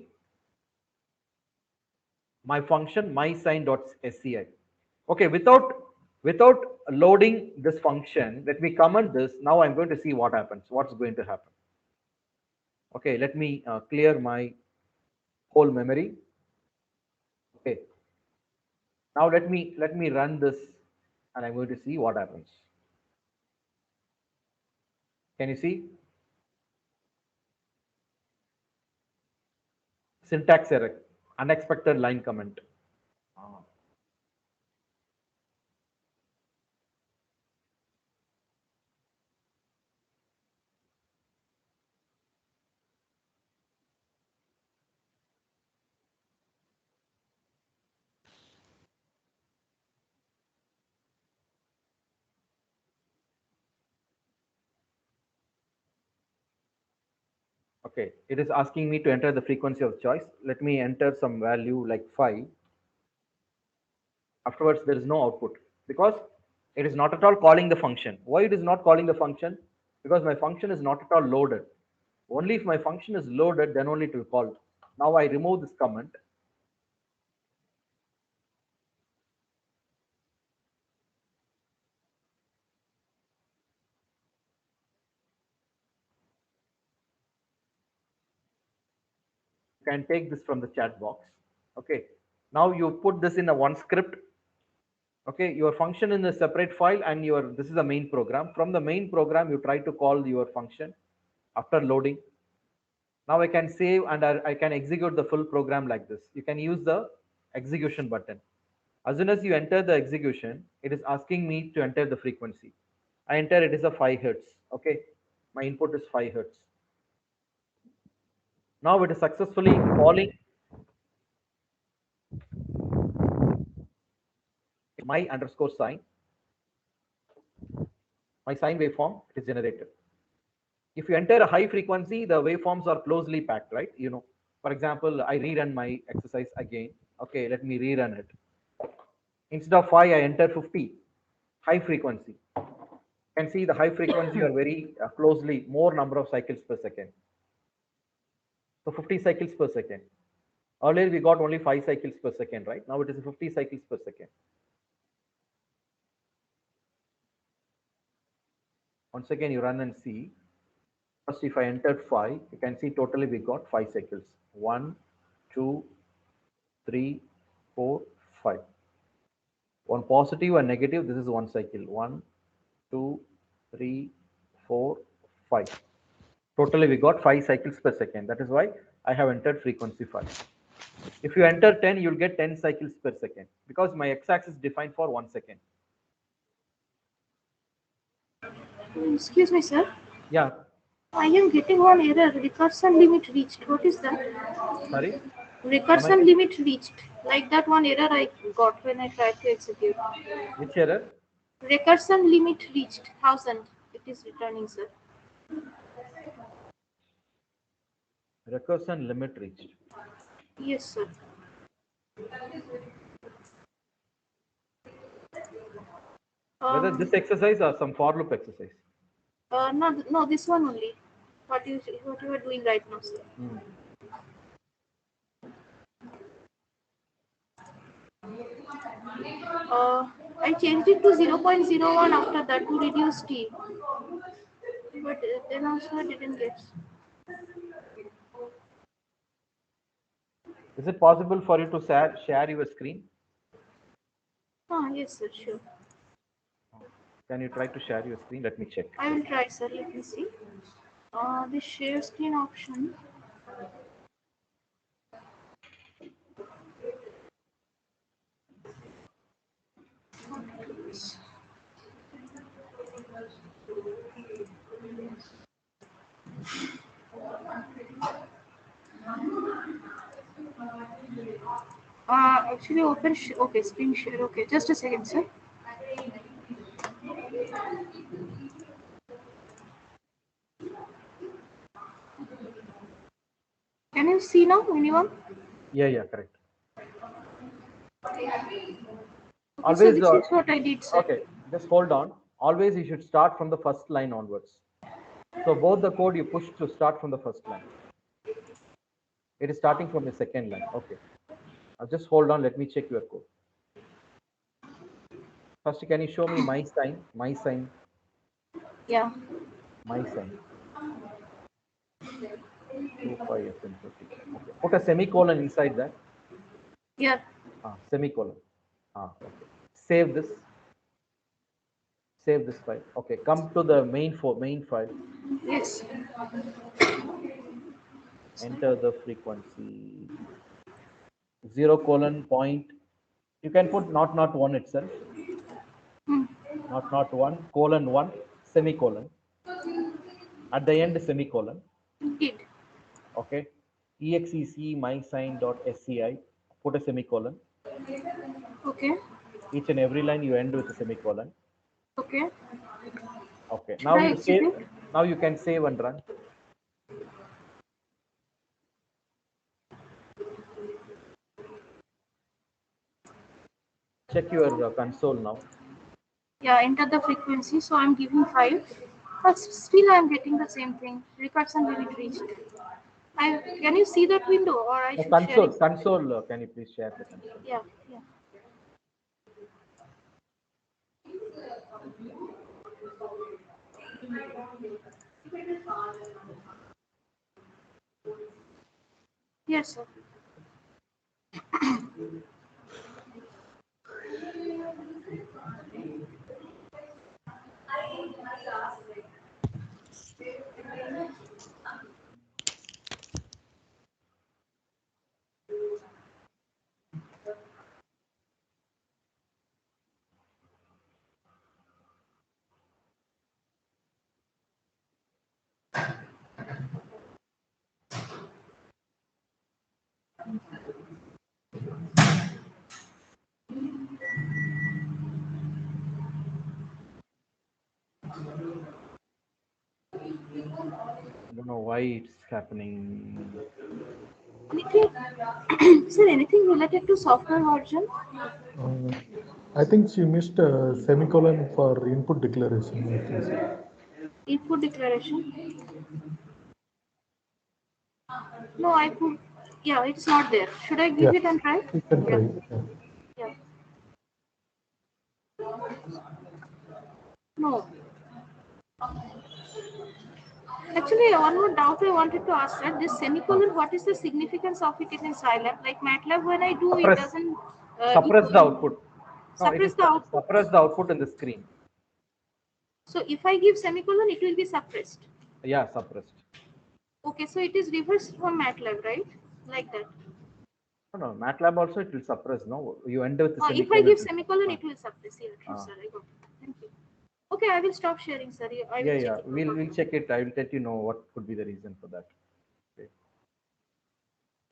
my function mySign.sci. Okay, without loading this function, let me comment this. Now I'm going to see what happens. What's going to happen? Okay, let me clear my whole memory. Okay. Now let me run this, and I'm going to see what happens. Can you see? Syntax error, unexpected line comment. Okay, it is asking me to enter the frequency of choice. Let me enter some value like 5. Afterwards, there is no output because it is not at all calling the function. Why it is not calling the function? Because my function is not at all loaded. Only if my function is loaded, then only it will call. Now I remove this comment. You can take this from the chat box. Okay, now you put this in a one script. Okay, your function in a separate file, and this is the main program. From the main program, you try to call your function after loading. Now I can save and I can execute the full program like this. You can use the execution button. As soon as you enter the execution, it is asking me to enter the frequency. I enter it is a 5 hertz. Okay, my input is 5 hertz. Now it is successfully calling. my underscore sine, my sine waveform, it is generated. If you enter a high frequency, the waveforms are closely packed, right? For example, I rerun my exercise again. Okay, let me rerun it. Instead of 5, I enter 50, high frequency. You can see the high frequency are very closely, more number of cycles per second. So 50 cycles per second. Earlier we got only 5 cycles per second, right? Now it is 50 cycles per second. Once again, you run and see. First, if I entered 5, you can see totally we got 5 cycles. 1, 2, 3, 4, 5. One positive and negative, this is one cycle. 1, 2, 3, 4, 5. Totally we got 5 cycles per second. That is why I have entered frequency 5. If you enter 10, you'll get 10 cycles per second because my x-axis is defined for 1 second.
Excuse me, sir.
Yeah.
I am getting one error. Recursion limit reached. What is that?
Sorry?
Recursion limit reached. Like that one error I got when I tried to execute.
Which error?
Recursion limit reached. 1000. It is returning, sir.
Recursion limit reached.
Yes, sir.
Whether this exercise or some for loop exercise?
No, this one only. What you are doing right now, sir. I changed it to 0.01 after that to reduce T. But then also I didn't get.
Is it possible for you to share your screen?
Yes, sir, sure.
Can you try to share your screen? Let me check.
I will try, sir. Let me see. The share screen option. Actually open, okay, screen share, okay, just a second, sir. Can you see now, anyone?
Yeah, correct.
Okay,
Always,
so this is what I did, sir.
okay, just hold on. Always you should start from the first line onwards. So both the code you push to start from the first line. It is starting from the second line. Okay. Just hold on. Let me check your code. First, can you show me my sign? My sign.
Yeah.
My sign. 25FN50. Okay. Put a semicolon inside that.
Yeah.
Semicolon. Okay. Save this. Save this file. Okay. Come to the main file.
Yes.
Enter the frequency 0:point. You can put not 1 itself. Not 1 :1 semicolon. At the end semicolon.
Did.
Okay. exec mysine.sci. Put a semicolon.
Okay.
Each and every line you end with a semicolon.
Okay.
Okay. Now you save. Now you can save and run. Check your console now.
Yeah, enter the frequency. So I'm giving 5. But still I'm getting the same thing. Recursion limit reached. Can you see that window or I should share it?
Console, can you please share the console?
Yeah. Yes, sir.
don't know why it's happening.
Anything, sir, anything related to software version?
I think she missed a semicolon for input declaration. I think so.
Input declaration? No, I put, yeah, it's not there. Should I give
Yeah,
it and try?
you can
Yeah,
try. Yeah.
yeah. No. Actually, one more doubt I wanted to ask, sir. This semicolon, what is the significance of it in Scilab? Like MATLAB, when I do, it
Suppress,
doesn't
suppress the output. No, it is
suppress the output.
suppress the output in the screen.
So if I give semicolon, it will be suppressed.
Yeah, suppressed.
Okay, so it is reversed from MATLAB, right? Like that.
No, MATLAB also it will suppress. No, you end with the
If I
semicolon.
give semicolon, it will suppress. Yeah, true,
Ah.
sir. I got it. Thank you. Okay, I will stop sharing, sir. I will
Yeah,
check
yeah.
it.
We'll check it. I will let you know what could be the reason for that. Okay.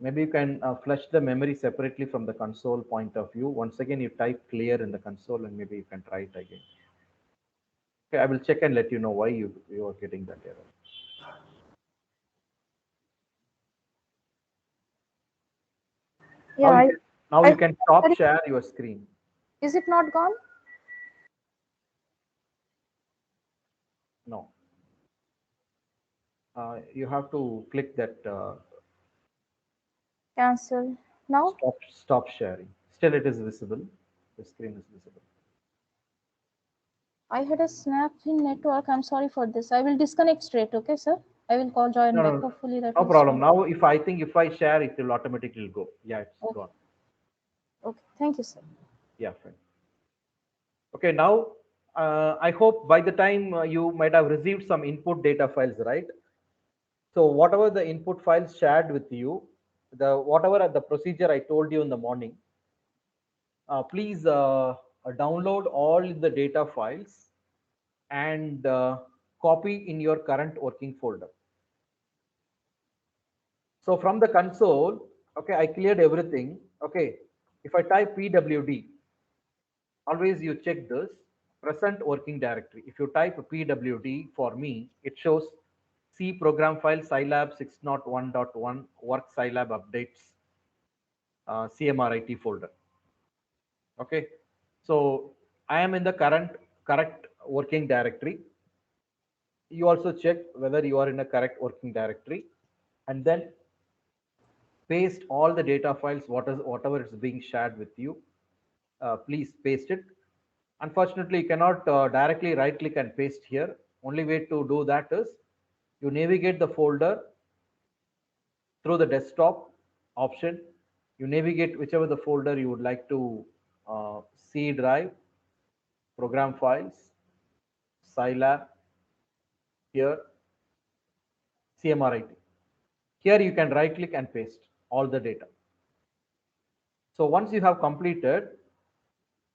Maybe you can flush the memory separately from the console point of view. Once again, you type clear in the console, and maybe you can try it again. Okay, I will check and let you know why you are getting that error.
Yeah,
Now you can stop share your screen.
is it not gone?
No. You have to click that
Cancel. Now?
stop sharing. Still, it is visible. The screen is visible.
I had a snap in network. I'm sorry for this. I will disconnect straight, okay, sir? I will call join
No,
back.
no,
Hopefully that
no
will
problem.
stop.
Now, if I share, it will automatically go. Yeah, it's
Okay.
gone.
Okay, thank you, sir.
Yeah, fine. Okay, now I hope by the time you might have received some input data files, right? So whatever the input files shared with you, whatever the procedure I told you in the morning, please download all the data files and copy in your current working folder. So from the console, okay, I cleared everything. Okay, if I type pwd, always you check this present working directory. If you type pwd for me, it shows C program file Scilab 601.1 work Scilab updates CMRIT folder. Okay, so I am in the correct working directory. You also check whether you are in a correct working directory, and then paste all the data files whatever is being shared with you. Please paste it. Unfortunately, you cannot directly right click and paste here. Only way to do that is you navigate the folder through the desktop option. You navigate whichever the folder you would like to C drive, program files, Scilab, here, CMRIT. Here you can right click and paste all the data. So once you have completed,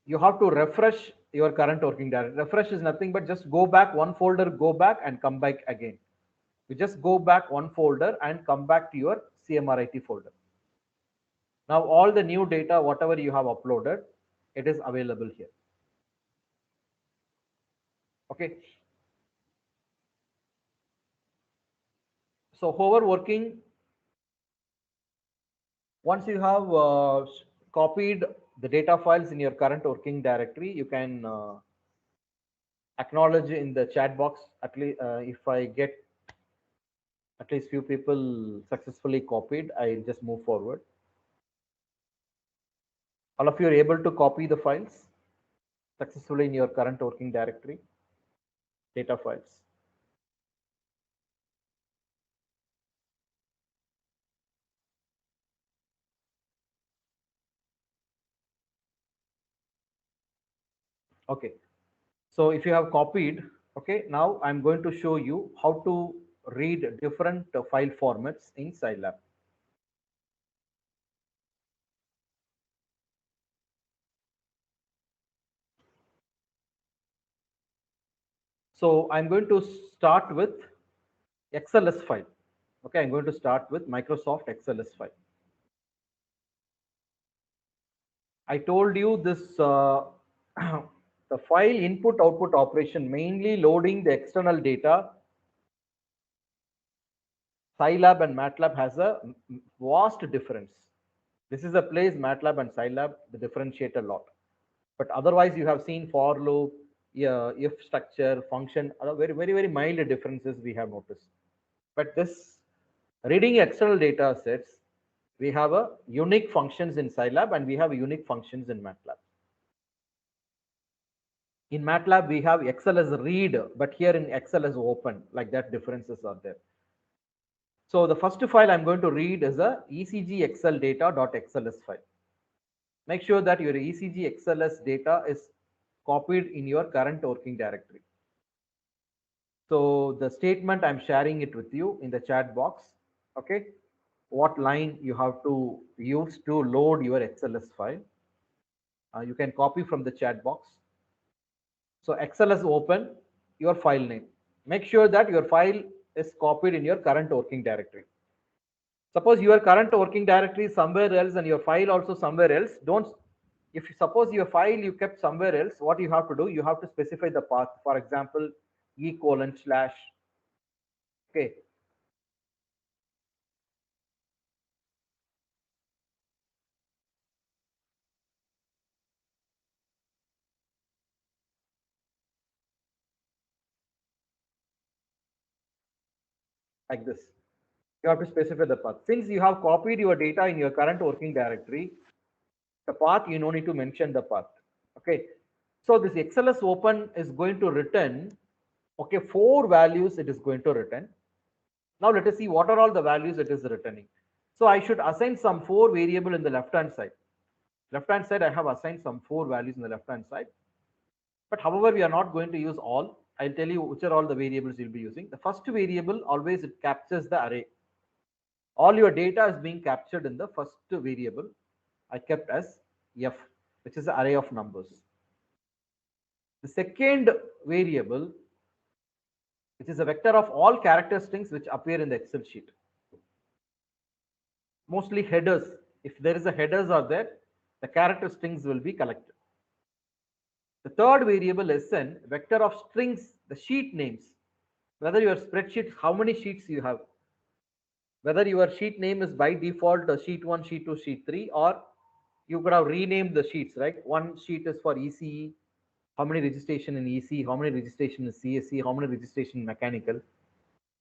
you have to refresh your current working directory. Refresh is nothing but just go back one folder, go back and come back again. You just go back one folder and come back to your CMRIT folder. Now all the new data, whatever you have uploaded, it is available here. Okay. So hover working, once you have copied the data files in your current working directory, you can acknowledge in the chat box. At least if I get at least few people successfully copied, I'll just move forward. All of you are able to copy the files successfully in your current working directory, data files. Okay, so if you have copied, okay, now I'm going to show you how to read different file formats in Scilab. So I'm going to start with XLS file. Okay, I'm going to start with Microsoft XLS file. I told you this the file input output operation mainly loading the external data Scilab and MATLAB has a vast difference. This is a place MATLAB and Scilab they differentiate a lot. But otherwise, you have seen for loop, yeah, if structure, function, are very mild differences we have noticed. But this reading external data sets, we have a unique functions in Scilab and we have unique functions in MATLAB. In MATLAB, we have Excel as read, but here in Excel as open, like that differences are there. So the first file I'm going to read is a ECG data.xls file. Make sure that your ECG XLS data is copied in your current working directory. So the statement I'm sharing it with you in the chat box. Okay, what line you have to use to load your XLS file. You can copy from the chat box. So XLS open your file name. Make sure that your file is copied in your current working directory. Suppose your current working directory is somewhere else and your file also somewhere else. If you suppose your file you kept somewhere else, what you have to do, you have to specify the path. For example, // okay. Like this. You have to specify the path. Since you have copied your data in your current working directory, the path, you no need to mention the path. Okay. So this XLS open is going to return, okay, 4 values it is going to return. Now let us see what are all the values it is returning. So I should assign some 4 variable in the left hand side. Left hand side, I have assigned some 4 values in the left hand side. But however, we are not going to use all. I'll tell you which are all the variables you'll be using. The first variable, always it captures the array. All your data is being captured in the first variable. I kept as F, which is the array of numbers. The second variable, which is a vector of all character strings which appear in the Excel sheet. Mostly headers. If there is a headers are there, the character strings will be collected. The third variable is a vector of strings, the sheet names. Whether your spreadsheet, how many sheets you have. Whether your sheet name is by default sheet 1, sheet 2, sheet 3, or you could have renamed the sheets, right? One sheet is for ECE, how many registration in ECE, how many registration in CSE, how many registration in mechanical,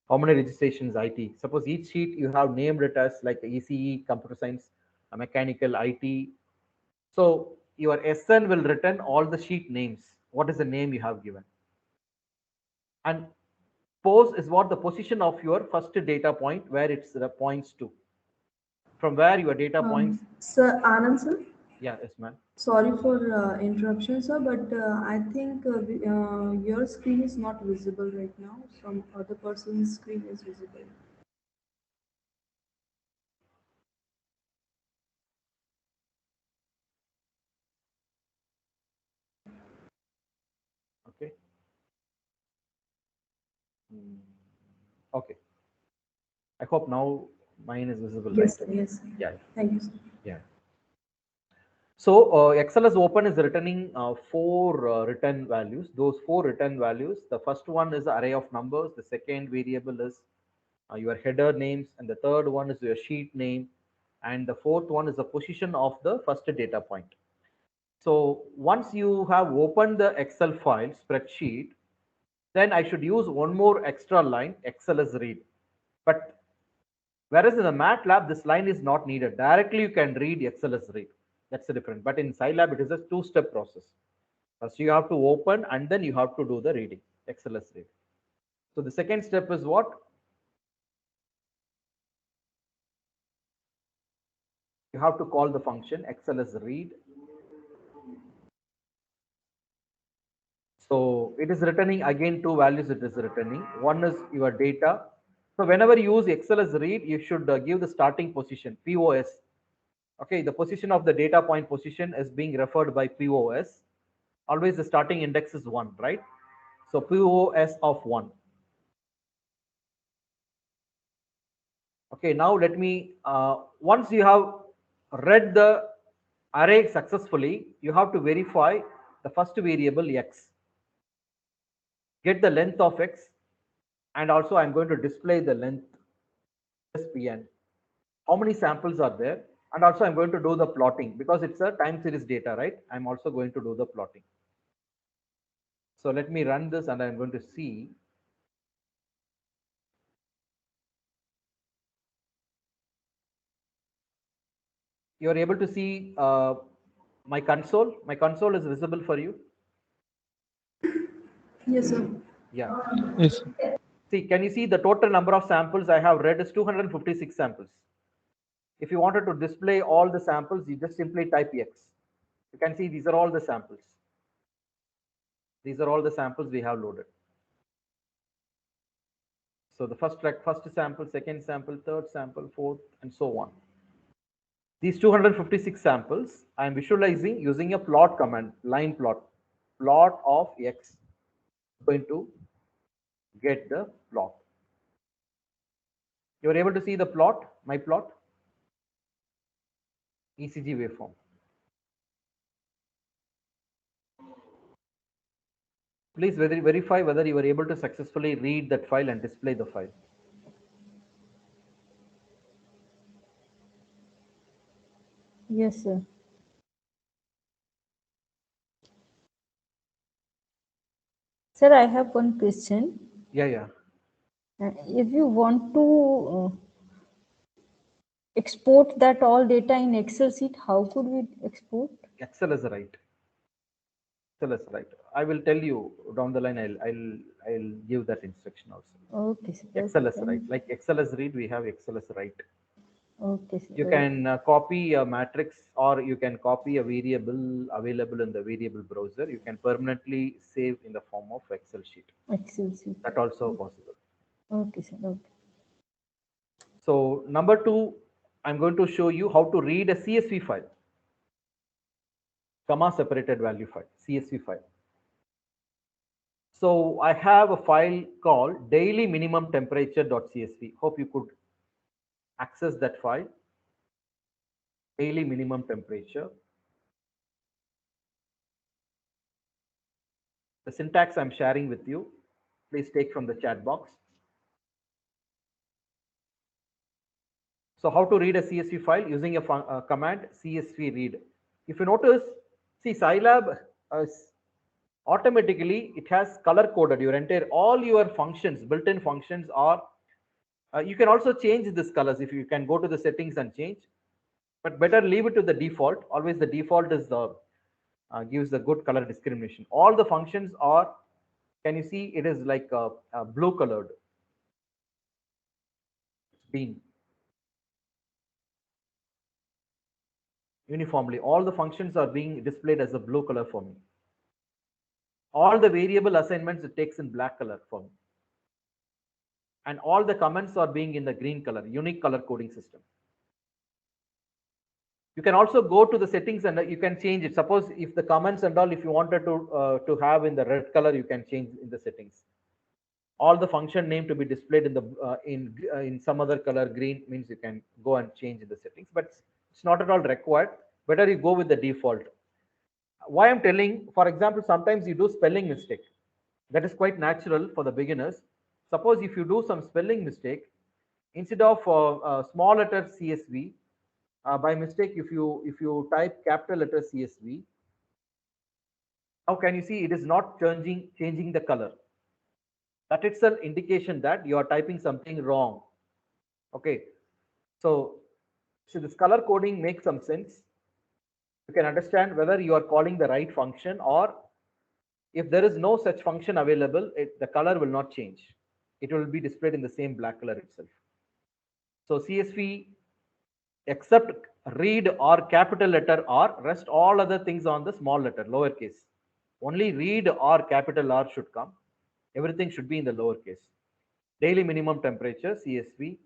how many registrations IT. Suppose each sheet you have named it as like ECE, computer science, mechanical, IT. So your SN will return all the sheet names. What is the name you have given? And pose is what the position of your first data point where it's points to. From where your data points.
Sir, Anand sir.
Yeah, yes, ma'am.
Sorry for interruption, sir, but I think your screen is not visible right now. Some other person's screen is visible.
Okay. Okay. I hope now mine is visible.
Yes,
right?
sir. Yes, sir.
Yeah.
Thank you, sir.
Yeah. So XLS open is returning 4 return values. Those 4 return values, the first one is the array of numbers. The second variable is your header names, and the third one is your sheet name, and the fourth one is the position of the first data point. So once you have opened the Excel file spreadsheet, then I should use one more extra line, XLS read. But whereas in the MATLAB, this line is not needed. Directly you can read XLS read. That's the difference. But in Scilab, it is a 2-step process. First you have to open and then you have to do the reading, XLS read. So the second step is what? You have to call the function XLS read. So it is returning again 2 values it is returning. One is your data. So whenever you use XLS read, you should give the starting position, POS. Okay, the position of the data point position is being referred by POS. Always the starting index is 1, right? So POS of 1. Okay, now let me, once you have read the array successfully, you have to verify the first variable X. Get the length of X, and also I'm going to display the length ESPN, how many samples are there, and also I'm going to do the plotting because it's a time series data, right? I'm also going to do the plotting. So let me run this and I'm going to see. You are able to see my console. My console is visible for you.
Yes, sir.
Yeah.
Yes.
See, can you see the total number of samples I have read is 256 samples. If you wanted to display all the samples, you just simply type X. You can see these are all the samples. These are all the samples we have loaded. So the first sample, second sample, third sample, fourth, and so on. These 256 samples, I am visualizing using a plot command, line plot, plot of X. I'm going to get the plot. You are able to see the plot, my plot, ECG waveform. Please verify whether you were able to successfully read that file and display the file.
Yes, sir. Sir, I have one question.
Yeah.
If you want to export that all data in Excel sheet, how could we export?
Excel is right. Excel is right. I will tell you down the line. I'll give that instruction also.
Okay, sir.
Excel is
Okay,
right. Like Excel is read, we have Excel is right.
okay, sir.
You can copy a matrix or you can copy a variable available in the variable browser. You can permanently save in the form of Excel sheet.
Excel sheet.
That also possible.
Okay, sir. Okay.
So number 2, I'm going to show you how to read a CSV file, comma separated value file, CSV file. So I have a file called daily minimum temperature.csv. Hope you could access that file. Daily minimum temperature. The syntax I'm sharing with you, please take from the chat box. So how to read a CSV file using a command CSV read. If you notice, see Scilab automatically it has color coded your entire all your functions, built-in functions are. You can also change this colors if you can go to the settings and change, but better leave it to the default. Always the default is the gives the good color discrimination. All the functions are, can you see it is like blue colored. It's been uniformly. All the functions are being displayed as a blue color for me. All the variable assignments it takes in black color for me. And all the comments are being in the green color, unique color coding system. You can also go to the settings and you can change it. Suppose if the comments and all, if you wanted to have in the red color, you can change in the settings. All the function name to be displayed in the in some other color. Green means you can go and change in the settings, but it's not at all required. Better you go with the default. Why I'm telling, for example, sometimes you do spelling mistake. That is quite natural for the beginners. Suppose if you do some spelling mistake, instead of small letter CSV, by mistake, if you type capital letter CSV, how can you see it is not changing the color? That itself indication that you are typing something wrong. Okay, so this color coding makes some sense. You can understand whether you are calling the right function, or if there is no such function available, the color will not change. It will be displayed in the same black color itself. So CSV, except read or capital letter R, rest all other things on the small letter, lowercase. Only read or capital R should come. Everything should be in the lowercase. Daily minimum temperature, CSV.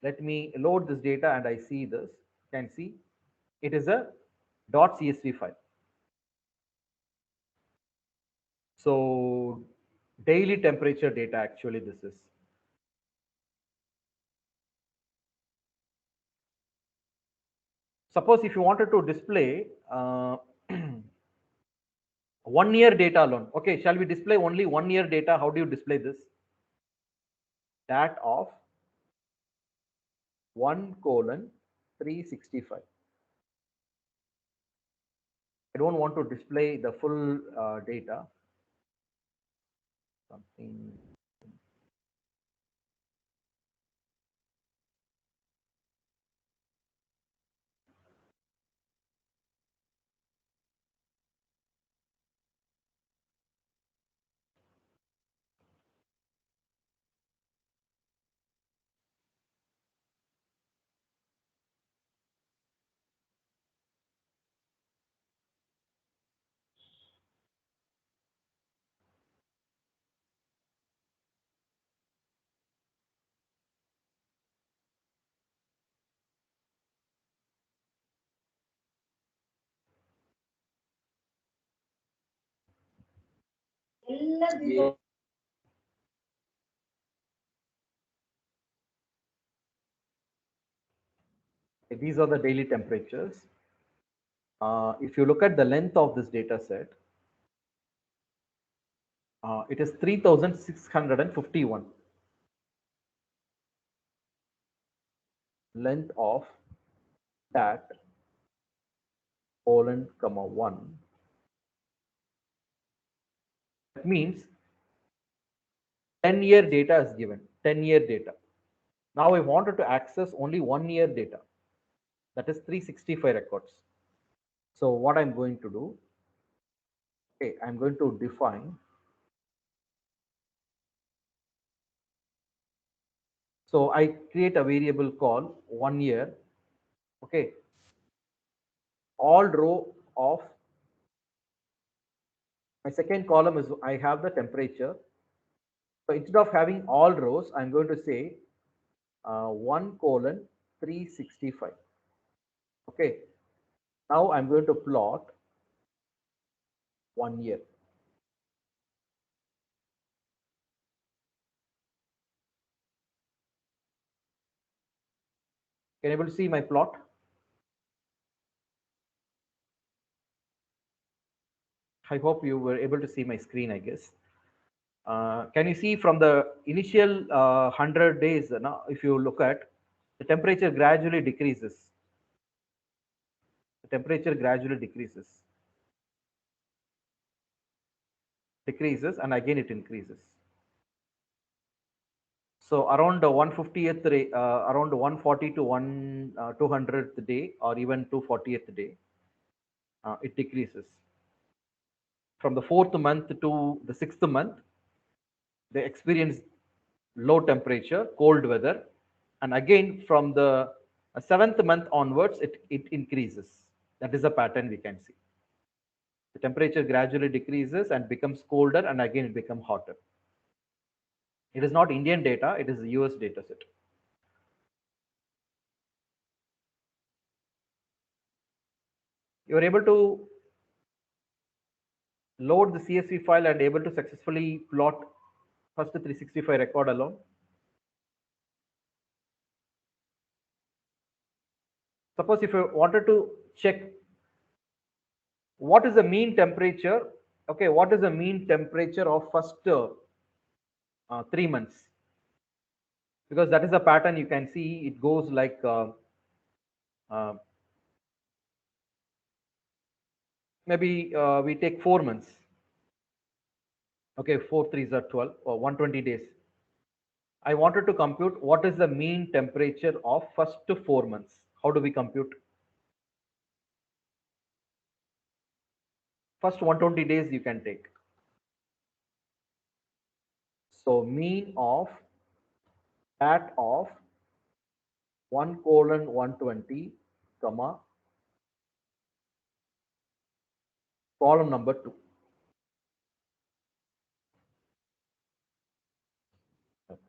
Let me load this data and I see this. You can see it is a .csv file. So daily temperature data, actually this is. Suppose if you wanted to display 1 year data alone. Okay, shall we display only 1 year data? How do you display this? Dat of 1:365. I don't want to display the full data. Something. These are the daily temperatures. If you look at the length of this data set, it is 3,651 length of that colon comma 1. That means 10-year data is given, 10-year data. Now I wanted to access only 1-year data, that is 365 records. So what I'm going to do, okay, I'm going to define. So I create a variable called 1 year. Okay, all row of my second column is I have the temperature. So instead of having all rows, I'm going to say 1:365. Okay, now I'm going to plot 1 year. Can you able to see my plot? I hope you were able to see my screen, I guess. Can you see from the initial 100 days, now if you look at, the temperature gradually decreases. The temperature gradually decreases and again it increases. So around the 150th around 140 to 200th day or even 240th day, it decreases. From the 4th month to the 6th month, they experience low temperature, cold weather, and again from the 7th month onwards, it increases. That is a pattern we can see. The temperature gradually decreases and becomes colder, and again it becomes hotter. It is not Indian data, it is a US data set. You are able to load the CSV file and able to successfully plot first 365 record alone. Suppose if you wanted to check what is the mean temperature, okay, what is the mean temperature of first 3 months? Because that is a pattern you can see, it goes like maybe we take 4 months. Okay, 4 3s are 12 or 120 days. I wanted to compute what is the mean temperature of first 4 months. How do we compute? First 120 days you can take. So mean of that of 1:120, comma, column number 2. Okay.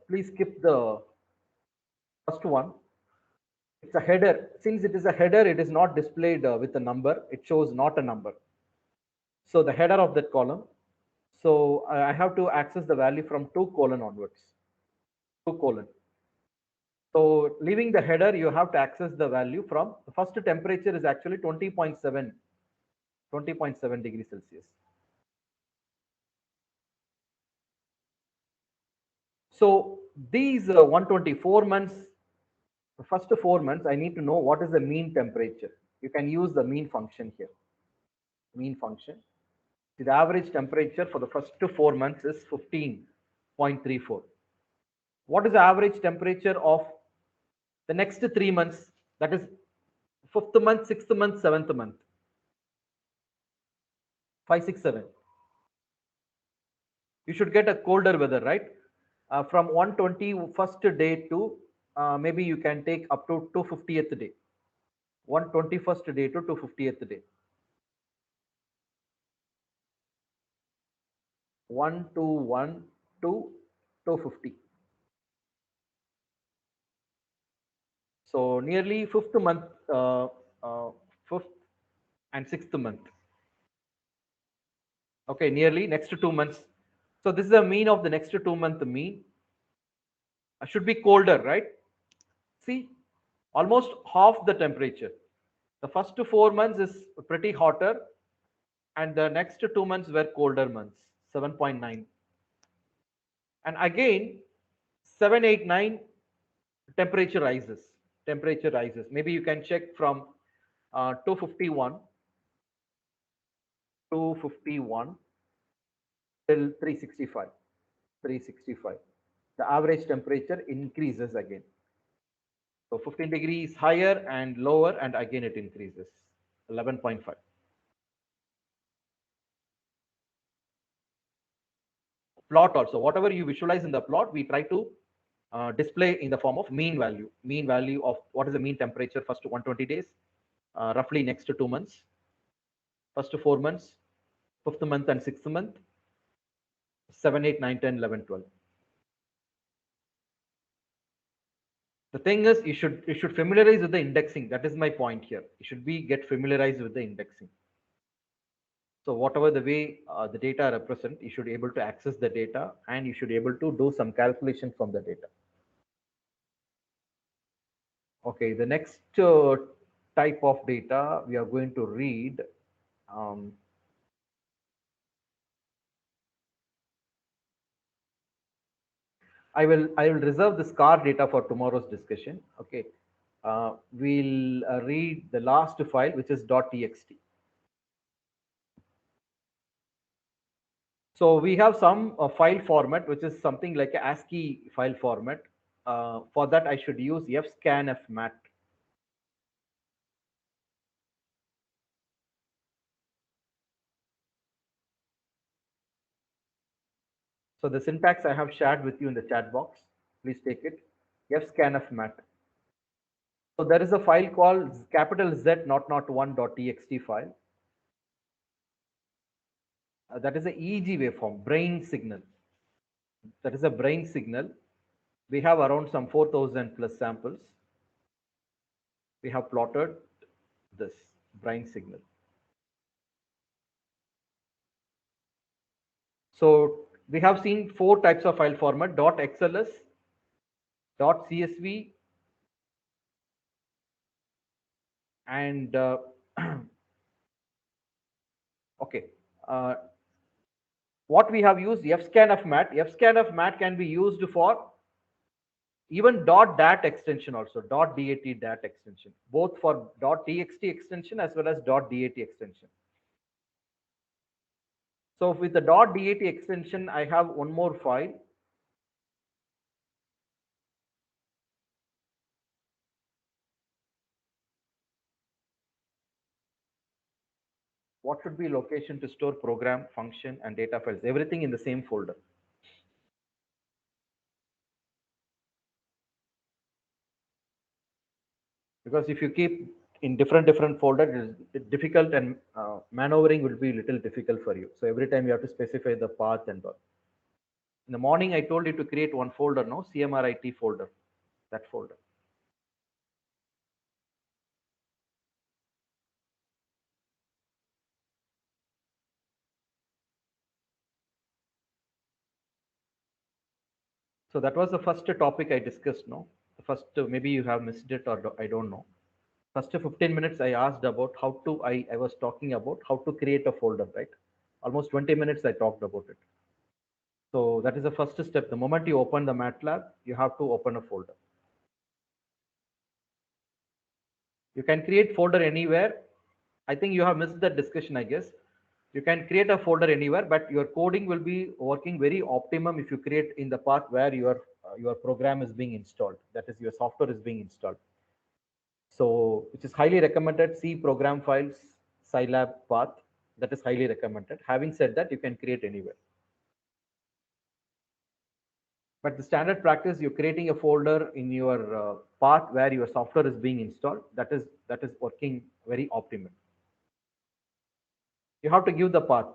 Please skip the first one. It's a header. Since it is a header, it is not displayed with a number. It shows not a number. So the header of that column. So I have to access the value from 2 colon onwards. 2 colon. So leaving the header, you have to access the value from the first temperature is actually 20.7 degrees Celsius. So these 124 months, the first 4 months, I need to know what is the mean temperature. You can use the mean function here. Mean function. The average temperature for the first 4 months is 15.34. What is the average temperature of the next 3 months? That is 5th month, 6th month, 7th month. 5, 6, 7. You should get a colder weather, right? From 121st day to maybe you can take up to 250th day. 121st day to 250th day. 121 to 250. So nearly 5th month, 5th and 6th month. Okay, nearly next 2 months. So this is the mean of the next 2 month mean. Should be colder, right? See, almost half the temperature. The first 4 months is pretty hotter, and the next 2 months were colder months, 7.9. And again, 7, 8, 9, temperature rises. Temperature rises. Maybe you can check from 251 till 365. 365. The average temperature increases again. So 15 degrees higher and lower, and again it increases. 11.5. Plot also, whatever you visualize in the plot, we try to display in the form of mean value. Mean value of what is the mean temperature first 120 days, roughly next 2 months, first 4 months, 5th month and 6th month, 7, 8, 9, 10, 11, 12. The thing is, you should familiarize with the indexing. That is my point here. You should get familiarized with the indexing. So whatever the way the data represent, you should be able to access the data, and you should be able to do some calculation from the data. Okay, the next type of data we are going to read. I will reserve the SCAR data for tomorrow's discussion. Okay, we'll read the last file, which is .txt. So we have some file format, which is something like a ASCII file format. For that, I should use fscanfmat. So the syntax I have shared with you in the chat box. Please take it. fscanfmat. So there is a file called capital Z .1.txt file. That is a EEG waveform, brain signal. That is a brain signal. We have around some 4,000 plus samples. We have plotted this brain signal. So we have seen 4 types of file format: .xls, .csv, and okay. What we have used fscanfmat. fscanfmat can be used for even .dat extension also, .dat dat extension, both for .txt extension as well as .dat extension. So with the .dat extension, I have one more file. What should be location to store program, function, and data files? Everything in the same folder. Because if you keep in different folders, it's difficult, and maneuvering will be a little difficult for you. So every time you have to specify the path and all. In the morning, I told you to create one folder, no? CMRIT folder, that folder. So that was the first topic I discussed, no? first, maybe you have missed it or I don't know. First 15 minutes, I asked about how to, I was talking about how to create a folder, right? Almost 20 minutes, I talked about it. So that is the first step. The moment you open the MATLAB, you have to open a folder. You can create folder anywhere. I think you have missed that discussion, I guess. You can create a folder anywhere, but your coding will be working very optimum if you create in the part where your program is being installed. That is, your software is being installed. So, which is highly recommended. C program files, Scilab path. That is highly recommended. Having said that, you can create anywhere. But the standard practice, you're creating a folder in your path where your software is being installed. That is working very optimal. You have to give the path.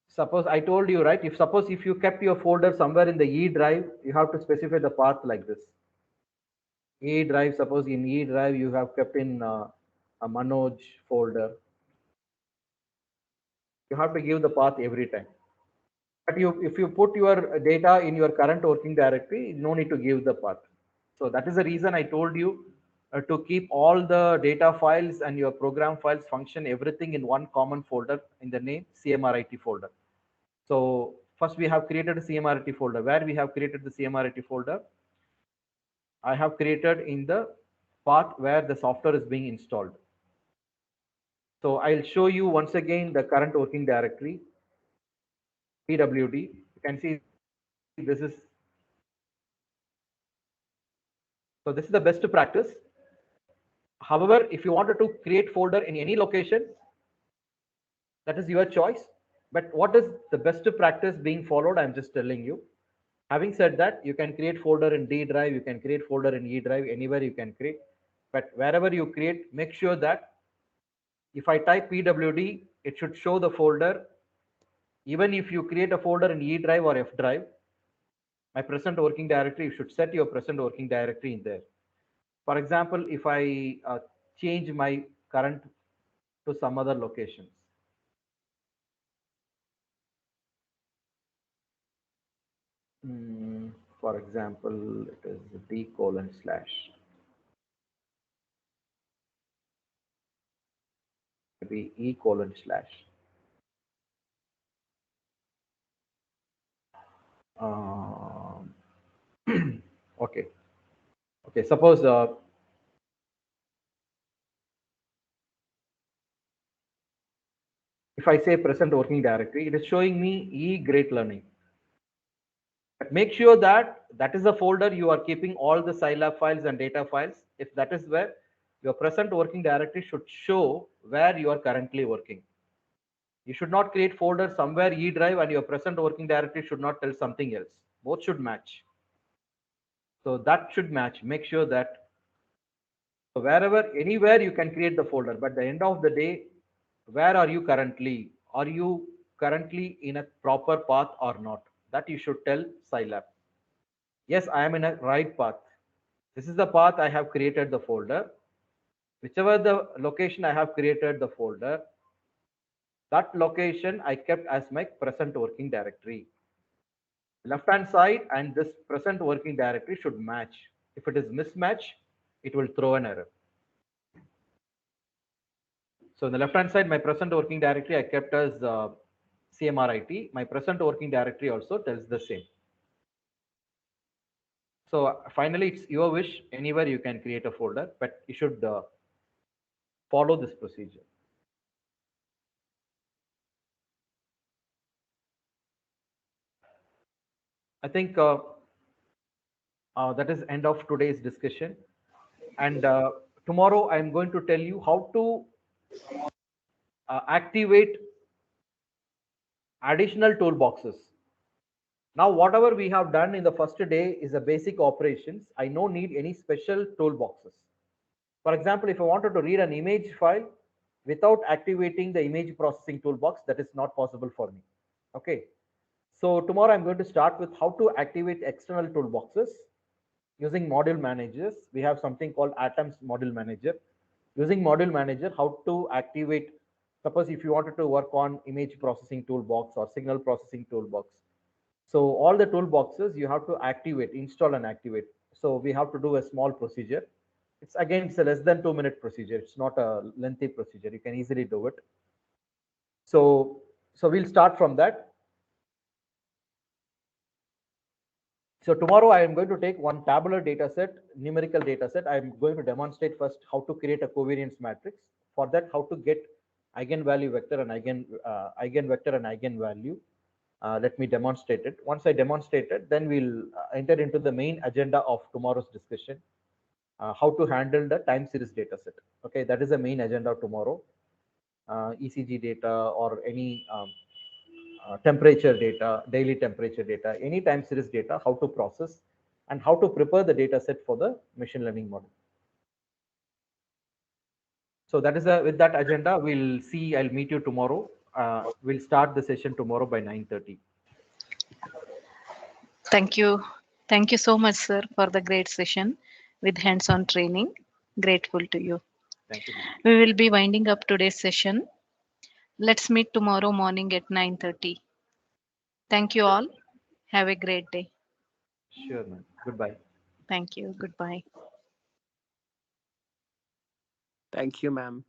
Suppose I told you, right? If you kept your folder somewhere in the E drive, you have to specify the path like this. E drive, suppose in E drive you have kept in a Manoj folder. You have to give the path every time. But if you put your data in your current working directory, no need to give the path. So that is the reason I told you to keep all the data files and your program files function, everything in one common folder in the name CMRIT folder. So first we have created a CMRIT folder. Where we have created the CMRIT folder, I have created in the path where the software is being installed. So I'll show you once again the current working directory, PWD. You can see this is, so this is the best practice. However, if you wanted to create folder in any location, that is your choice. But what is the best practice being followed? I'm just telling you. Having said that, you can create folder in D drive, you can create folder in E drive, anywhere you can create. But wherever you create, make sure that if I type PWD, it should show the folder. Even if you create a folder in E drive or F drive, my present working directory, you should set your present working directory in there. For example, if I change my current to some other locations. For example, it is D:// maybe E:// okay. Okay, suppose if I say present working directory, it is showing me E Great Learning. But make sure that that is the folder you are keeping all the Scilab files and data files. If that is where your present working directory should show where you are currently working. You should not create folder somewhere E drive and your present working directory should not tell something else. Both should match. So that should match. Make sure that wherever, anywhere you can create the folder, but at the end of the day, where are you currently? Are you currently in a proper path or not? That you should tell Scilab. Yes, I am in a right path. This is the path I have created the folder. Whichever the location I have created the folder, that location I kept as my present working directory. Left hand side and this present working directory should match. If it is mismatch, it will throw an error. So on the left hand side, my present working directory I kept as CMRIT. My present working directory also tells the same. So finally, it's your wish. Anywhere you can create a folder, but you should follow this procedure. I think that is end of today's discussion. And tomorrow I'm going to tell you how to activate additional toolboxes. Now, whatever we have done in the first day is the basic operations. I no need any special toolboxes. For example, if I wanted to read an image file without activating the image processing toolbox, that is not possible for me. Okay. So tomorrow I'm going to start with how to activate external toolboxes using module managers. We have something called Atoms module manager. Using module manager, how to activate, suppose if you wanted to work on image processing toolbox or signal processing toolbox. So all the toolboxes you have to activate, install and activate. So we have to do a small procedure. It's a less than 2-minute procedure. It's not a lengthy procedure. You can easily do it. So we'll start from that. So tomorrow I am going to take one tabular data set, numerical data set. I'm going to demonstrate first how to create a covariance matrix. For that, how to get eigenvalue vector and eigenvector and eigenvalue. Let me demonstrate it. Once I demonstrate it, then we'll enter into the main agenda of tomorrow's discussion. How to handle the time series data set. Okay, that is the main agenda of tomorrow. ECG data or any temperature data, daily temperature data, any time series data, how to process and how to prepare the data set for the machine learning model. So that is with that agenda, we'll see, I'll meet you tomorrow. We'll start the session tomorrow by 9:30.
Thank you. Thank you so much, sir, for the great session with hands-on training. Grateful to you.
Thank you.
We will be winding up today's session. Let's meet tomorrow morning at 9:30. Thank you all. Have a great day.
Sure, man. Goodbye.
Thank you. Goodbye.
Thank you, ma'am.